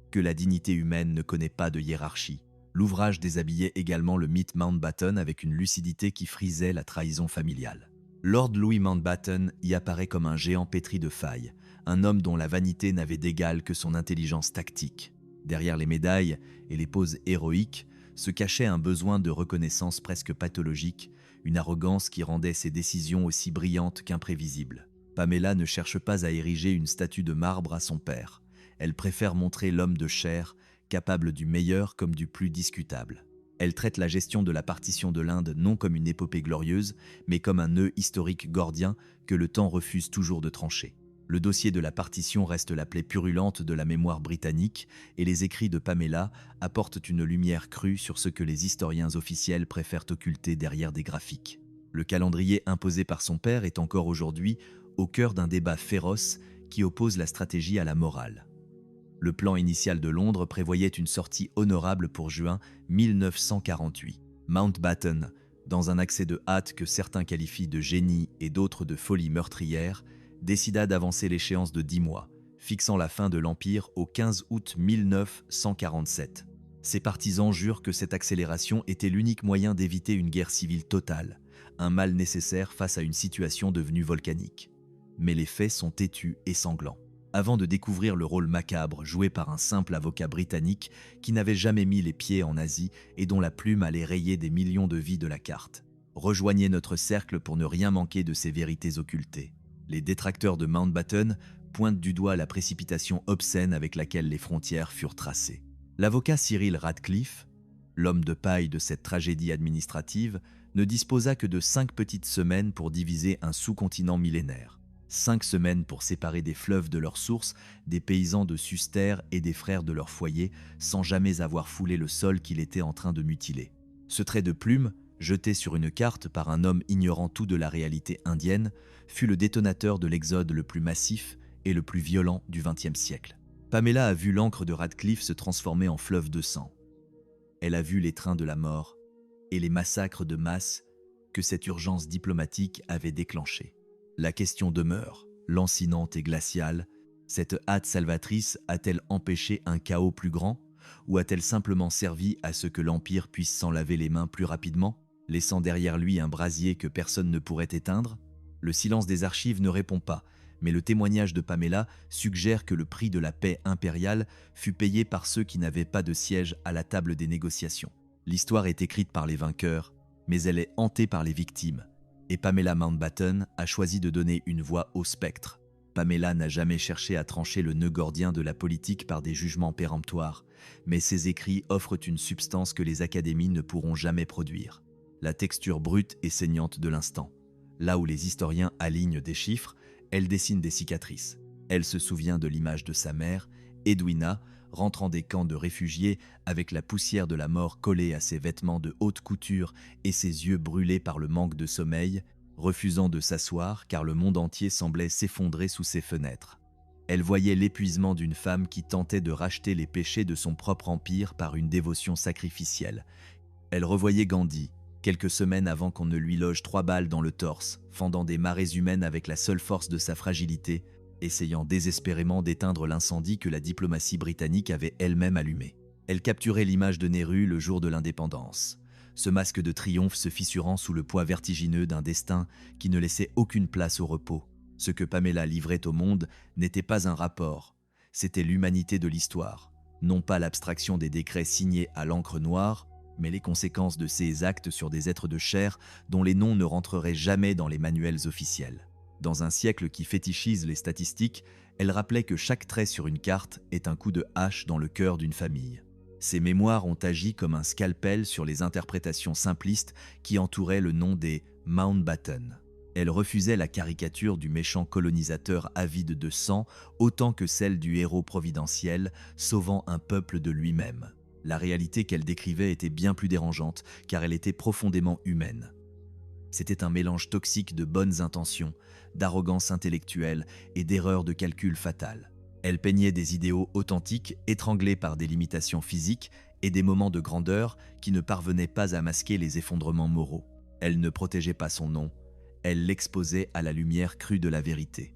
que la dignité humaine ne connaît pas de hiérarchie. L'ouvrage déshabillait également le mythe Mountbatten avec une lucidité qui frisait la trahison familiale. Lord Louis Mountbatten y apparaît comme un géant pétri de failles, un homme dont la vanité n'avait d'égal que son intelligence tactique. Derrière les médailles et les poses héroïques se cachait un besoin de reconnaissance presque pathologique, une arrogance qui rendait ses décisions aussi brillantes qu'imprévisibles. Pamela ne cherche pas à ériger une statue de marbre à son père. Elle préfère montrer l'homme de chair, capable du meilleur comme du plus discutable. Elle traite la gestion de la partition de l'Inde non comme une épopée glorieuse, mais comme un nœud historique gordien que le temps refuse toujours de trancher. Le dossier de la partition reste la plaie purulente de la mémoire britannique, et les écrits de Pamela apportent une lumière crue sur ce que les historiens officiels préfèrent occulter derrière des graphiques. Le calendrier imposé par son père est encore aujourd'hui au cœur d'un débat féroce qui oppose la stratégie à la morale. Le plan initial de Londres prévoyait une sortie honorable pour juin 1948. Mountbatten, dans un accès de hâte que certains qualifient de génie et d'autres de folie meurtrière, décida d'avancer l'échéance de 10 mois, fixant la fin de l'Empire au 15 août 1947. Ses partisans jurent que cette accélération était l'unique moyen d'éviter une guerre civile totale, un mal nécessaire face à une situation devenue volcanique. Mais les faits sont têtus et sanglants. Avant de découvrir le rôle macabre joué par un simple avocat britannique qui n'avait jamais mis les pieds en Asie et dont la plume allait rayer des millions de vies de la carte. Rejoignez notre cercle pour ne rien manquer de ces vérités occultées. Les détracteurs de Mountbatten pointent du doigt la précipitation obscène avec laquelle les frontières furent tracées. L'avocat Cyril Radcliffe, l'homme de paille de cette tragédie administrative, ne disposa que de 5 petites semaines pour diviser un sous-continent millénaire. 5 semaines pour séparer des fleuves de leurs sources, des paysans de Suster et des frères de leur foyer, sans jamais avoir foulé le sol qu'il était en train de mutiler. Ce trait de plume, jeté sur une carte par un homme ignorant tout de la réalité indienne, fut le détonateur de l'exode le plus massif et le plus violent du XXe siècle. Pamela a vu l'encre de Radcliffe se transformer en fleuve de sang. Elle a vu les trains de la mort et les massacres de masse que cette urgence diplomatique avait déclenchés. La question demeure, lancinante et glaciale, cette hâte salvatrice a-t-elle empêché un chaos plus grand, ou a-t-elle simplement servi à ce que l'Empire puisse s'en laver les mains plus rapidement, laissant derrière lui un brasier que personne ne pourrait éteindre? Le silence des archives ne répond pas, mais le témoignage de Pamela suggère que le prix de la paix impériale fut payé par ceux qui n'avaient pas de siège à la table des négociations. L'histoire est écrite par les vainqueurs, mais elle est hantée par les victimes. Et Pamela Mountbatten a choisi de donner une voix au spectre. Pamela n'a jamais cherché à trancher le nœud gordien de la politique par des jugements péremptoires, mais ses écrits offrent une substance que les académies ne pourront jamais produire. La texture brute et saignante de l'instant. Là où les historiens alignent des chiffres, elle dessine des cicatrices. Elle se souvient de l'image de sa mère, Edwina, rentrant des camps de réfugiés avec la poussière de la mort collée à ses vêtements de haute couture et ses yeux brûlés par le manque de sommeil, refusant de s'asseoir car le monde entier semblait s'effondrer sous ses fenêtres. Elle voyait l'épuisement d'une femme qui tentait de racheter les péchés de son propre empire par une dévotion sacrificielle. Elle revoyait Gandhi, quelques semaines avant qu'on ne lui loge 3 balles dans le torse, fendant des marées humaines avec la seule force de sa fragilité, essayant désespérément d'éteindre l'incendie que la diplomatie britannique avait elle-même allumé. Elle capturait l'image de Nehru le jour de l'indépendance, ce masque de triomphe se fissurant sous le poids vertigineux d'un destin qui ne laissait aucune place au repos. Ce que Pamela livrait au monde n'était pas un rapport, c'était l'humanité de l'histoire, non pas l'abstraction des décrets signés à l'encre noire, mais les conséquences de ces actes sur des êtres de chair dont les noms ne rentreraient jamais dans les manuels officiels. Dans un siècle qui fétichise les statistiques, elle rappelait que chaque trait sur une carte est un coup de hache dans le cœur d'une famille. Ses mémoires ont agi comme un scalpel sur les interprétations simplistes qui entouraient le nom des Mountbatten. Elle refusait la caricature du méchant colonisateur avide de sang autant que celle du héros providentiel sauvant un peuple de lui-même. La réalité qu'elle décrivait était bien plus dérangeante car elle était profondément humaine. C'était un mélange toxique de bonnes intentions, d'arrogance intellectuelle et d'erreurs de calcul fatales. Elle peignait des idéaux authentiques étranglés par des limitations physiques et des moments de grandeur qui ne parvenaient pas à masquer les effondrements moraux. Elle ne protégeait pas son nom, elle l'exposait à la lumière crue de la vérité.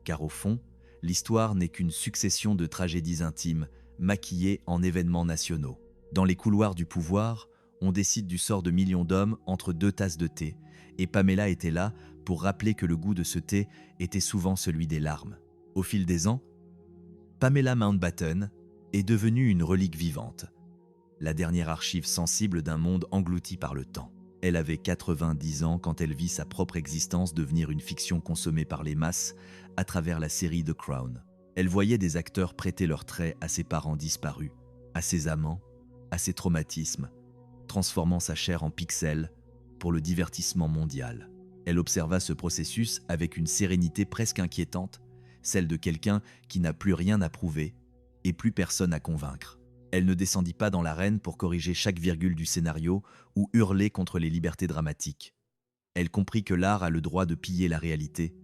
Car au fond, l'histoire n'est qu'une succession de tragédies intimes, maquillées en événements nationaux. Dans les couloirs du pouvoir, on décide du sort de millions d'hommes entre deux tasses de thé, et Pamela était là pour rappeler que le goût de ce thé était souvent celui des larmes. Au fil des ans, Pamela Mountbatten est devenue une relique vivante, la dernière archive sensible d'un monde englouti par le temps. Elle avait 90 ans quand elle vit sa propre existence devenir une fiction consommée par les masses à travers la série The Crown. Elle voyait des acteurs prêter leurs traits à ses parents disparus, à ses amants, à ses traumatismes, transformant sa chair en pixels pour le divertissement mondial. Elle observa ce processus avec une sérénité presque inquiétante, celle de quelqu'un qui n'a plus rien à prouver et plus personne à convaincre. Elle ne descendit pas dans l'arène pour corriger chaque virgule du scénario ou hurler contre les libertés dramatiques. Elle comprit que l'art a le droit de piller la réalité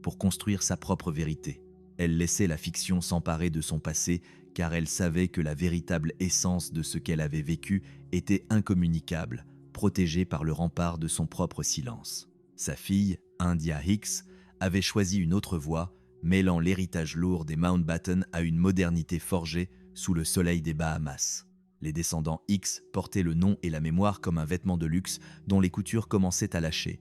pour construire sa propre vérité. Elle laissait la fiction s'emparer de son passé car elle savait que la véritable essence de ce qu'elle avait vécu était incommunicable, protégée par le rempart de son propre silence. Sa fille, India Hicks, avait choisi une autre voie, mêlant l'héritage lourd des Mountbatten à une modernité forgée sous le soleil des Bahamas. Les descendants Hicks portaient le nom et la mémoire comme un vêtement de luxe dont les coutures commençaient à lâcher.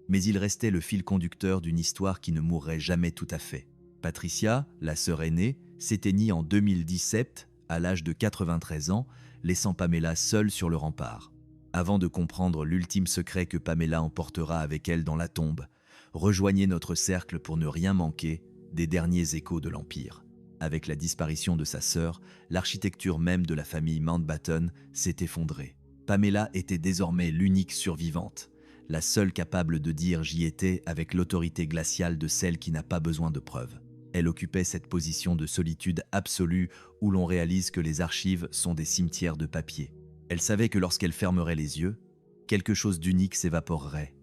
Mais il restait le fil conducteur d'une histoire qui ne mourrait jamais tout à fait. Patricia, la sœur aînée, s'éteignit en 2017 à l'âge de 93 ans, laissant Pamela seule sur le rempart. Avant de comprendre l'ultime secret que Pamela emportera avec elle dans la tombe, rejoignez notre cercle pour ne rien manquer des derniers échos de l'Empire. Avec la disparition de sa sœur, l'architecture même de la famille Mountbatten s'est effondrée. Pamela était désormais l'unique survivante, la seule capable de dire « j'y étais » avec l'autorité glaciale de celle qui n'a pas besoin de preuves. Elle occupait cette position de solitude absolue où l'on réalise que les archives sont des cimetières de papier. Elle savait que lorsqu'elle fermerait les yeux, quelque chose d'unique s'évaporerait.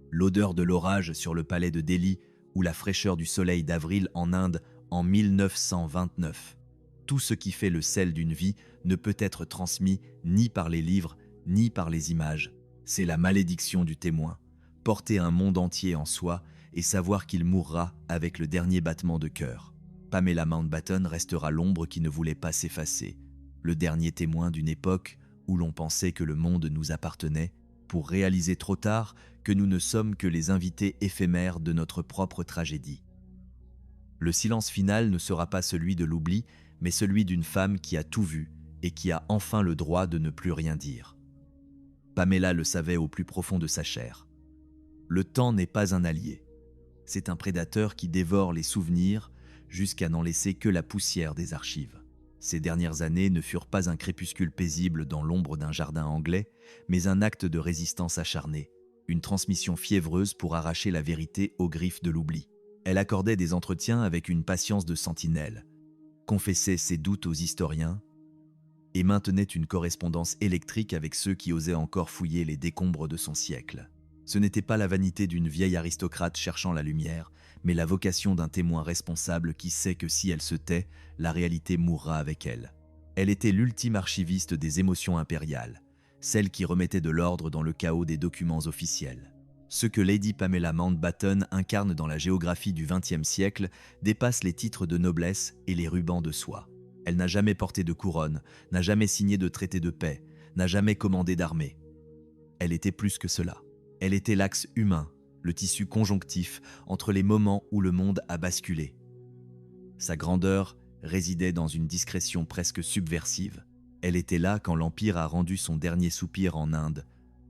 L'odeur de l'orage sur le palais de Delhi ou la fraîcheur du soleil d'avril en Inde en 1929. Tout ce qui fait le sel d'une vie ne peut être transmis ni par les livres, ni par les images. C'est la malédiction du témoin, porter un monde entier en soi et savoir qu'il mourra avec le dernier battement de cœur. Pamela Mountbatten restera l'ombre qui ne voulait pas s'effacer, le dernier témoin d'une époque où l'on pensait que le monde nous appartenait, pour réaliser trop tard que nous ne sommes que les invités éphémères de notre propre tragédie. Le silence final ne sera pas celui de l'oubli, mais celui d'une femme qui a tout vu et qui a enfin le droit de ne plus rien dire. Pamela le savait au plus profond de sa chair. Le temps n'est pas un allié. C'est un prédateur qui dévore les souvenirs jusqu'à n'en laisser que la poussière des archives. Ces dernières années ne furent pas un crépuscule paisible dans l'ombre d'un jardin anglais, mais un acte de résistance acharnée, une transmission fiévreuse pour arracher la vérité aux griffes de l'oubli. Elle accordait des entretiens avec une patience de sentinelle, confessait ses doutes aux historiens et maintenait une correspondance électrique avec ceux qui osaient encore fouiller les décombres de son siècle. Ce n'était pas la vanité d'une vieille aristocrate cherchant la lumière, mais la vocation d'un témoin responsable qui sait que si elle se tait, la réalité mourra avec elle. Elle était l'ultime archiviste des émotions impériales, celle qui remettait de l'ordre dans le chaos des documents officiels. Ce que Lady Pamela Mountbatten incarne dans la géographie du XXe siècle dépasse les titres de noblesse et les rubans de soie. Elle n'a jamais porté de couronne, n'a jamais signé de traité de paix, n'a jamais commandé d'armée. Elle était plus que cela. Elle était l'axe humain, le tissu conjonctif entre les moments où le monde a basculé. Sa grandeur résidait dans une discrétion presque subversive. Elle était là quand l'Empire a rendu son dernier soupir en Inde,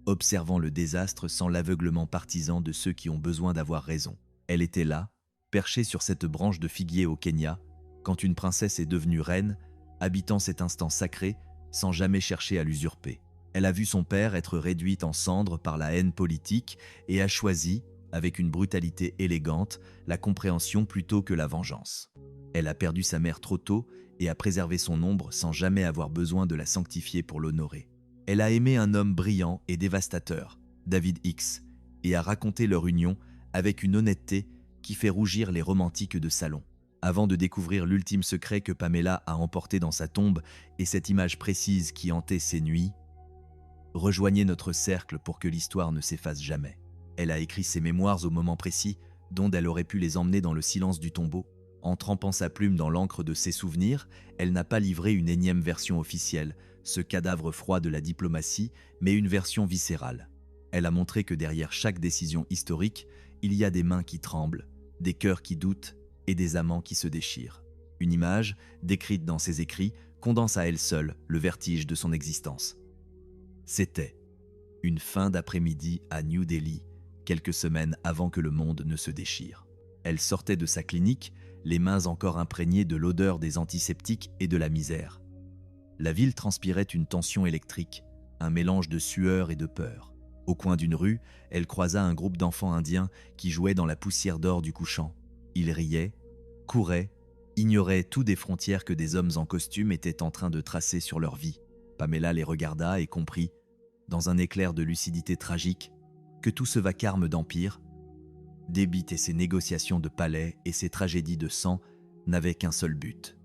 observant le désastre sans l'aveuglement partisan de ceux qui ont besoin d'avoir raison. Elle était là, perchée sur cette branche de figuier au Kenya, quand une princesse est devenue reine, habitant cet instant sacré sans jamais chercher à l'usurper. Elle a vu son père être réduit en cendres par la haine politique et a choisi, avec une brutalité élégante, la compréhension plutôt que la vengeance. Elle a perdu sa mère trop tôt et a préservé son ombre sans jamais avoir besoin de la sanctifier pour l'honorer. Elle a aimé un homme brillant et dévastateur, David X, et a raconté leur union avec une honnêteté qui fait rougir les romantiques de salon. Avant de découvrir l'ultime secret que Pamela a emporté dans sa tombe et cette image précise qui hantait ses nuits, rejoignez notre cercle pour que l'histoire ne s'efface jamais. Elle a écrit ses mémoires au moment précis dont elle aurait pu les emmener dans le silence du tombeau. En trempant sa plume dans l'encre de ses souvenirs, elle n'a pas livré une énième version officielle, ce cadavre froid de la diplomatie, mais une version viscérale. Elle a montré que derrière chaque décision historique, il y a des mains qui tremblent, des cœurs qui doutent et des amants qui se déchirent. Une image, décrite dans ses écrits, condense à elle seule le vertige de son existence. C'était une fin d'après-midi à New Delhi, quelques semaines avant que le monde ne se déchire. Elle sortait de sa clinique, les mains encore imprégnées de l'odeur des antiseptiques et de la misère. La ville transpirait une tension électrique, un mélange de sueur et de peur. Au coin d'une rue, elle croisa un groupe d'enfants indiens qui jouaient dans la poussière d'or du couchant. Ils riaient, couraient, ignoraient tout des frontières que des hommes en costume étaient en train de tracer sur leur vie. Pamela les regarda et comprit, dans un éclair de lucidité tragique, que tout ce vacarme d'empire, Débit et ses négociations de palais et ses tragédies de sang n'avaient qu'un seul but,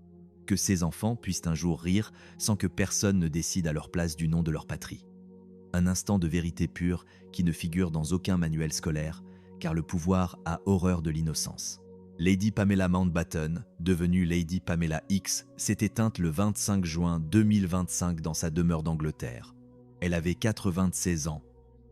que ces enfants puissent un jour rire sans que personne ne décide à leur place du nom de leur patrie. Un instant de vérité pure qui ne figure dans aucun manuel scolaire, car le pouvoir a horreur de l'innocence. Lady Pamela Mountbatten, devenue Lady Pamela X, s'est éteinte le 25 juin 2025 dans sa demeure d'Angleterre. Elle avait 96 ans.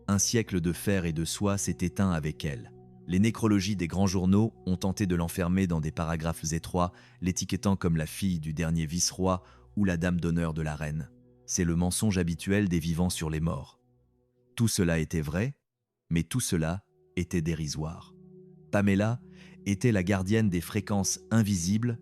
Un siècle de fer et de soie s'est éteint avec elle. Les nécrologies des grands journaux ont tenté de l'enfermer dans des paragraphes étroits, l'étiquetant comme la fille du dernier vice-roi ou la dame d'honneur de la reine. C'est le mensonge habituel des vivants sur les morts. Tout cela était vrai, mais tout cela était dérisoire. Pamela était la gardienne des fréquences invisibles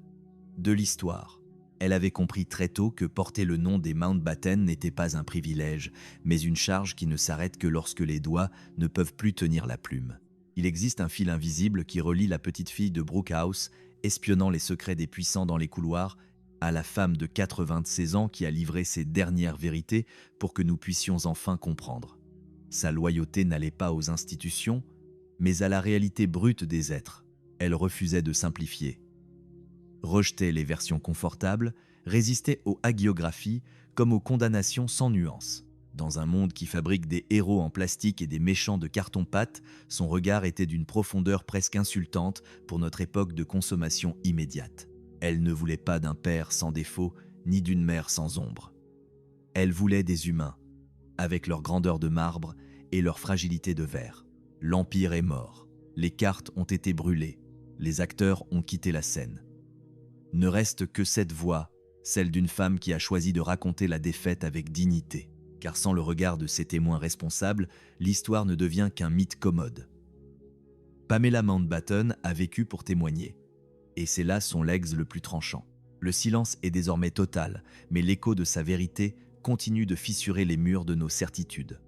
de l'histoire. Elle avait compris très tôt que porter le nom des Mountbatten n'était pas un privilège, mais une charge qui ne s'arrête que lorsque les doigts ne peuvent plus tenir la plume. Il existe un fil invisible qui relie la petite fille de Brookhouse, espionnant les secrets des puissants dans les couloirs, à la femme de 96 ans qui a livré ses dernières vérités pour que nous puissions enfin comprendre. Sa loyauté n'allait pas aux institutions, mais à la réalité brute des êtres. Elle refusait de simplifier. Rejetait les versions confortables, résistait aux hagiographies comme aux condamnations sans nuance. Dans un monde qui fabrique des héros en plastique et des méchants de carton-pâte, son regard était d'une profondeur presque insultante pour notre époque de consommation immédiate. Elle ne voulait pas d'un père sans défaut, ni d'une mère sans ombre. Elle voulait des humains, avec leur grandeur de marbre et leur fragilité de verre. L'Empire est mort, les cartes ont été brûlées, les acteurs ont quitté la scène. Ne reste que cette voix, celle d'une femme qui a choisi de raconter la défaite avec dignité. Car sans le regard de ses témoins responsables, l'histoire ne devient qu'un mythe commode. Pamela Mountbatten a vécu pour témoigner, et c'est là son legs le plus tranchant. Le silence est désormais total, mais l'écho de sa vérité continue de fissurer les murs de nos certitudes.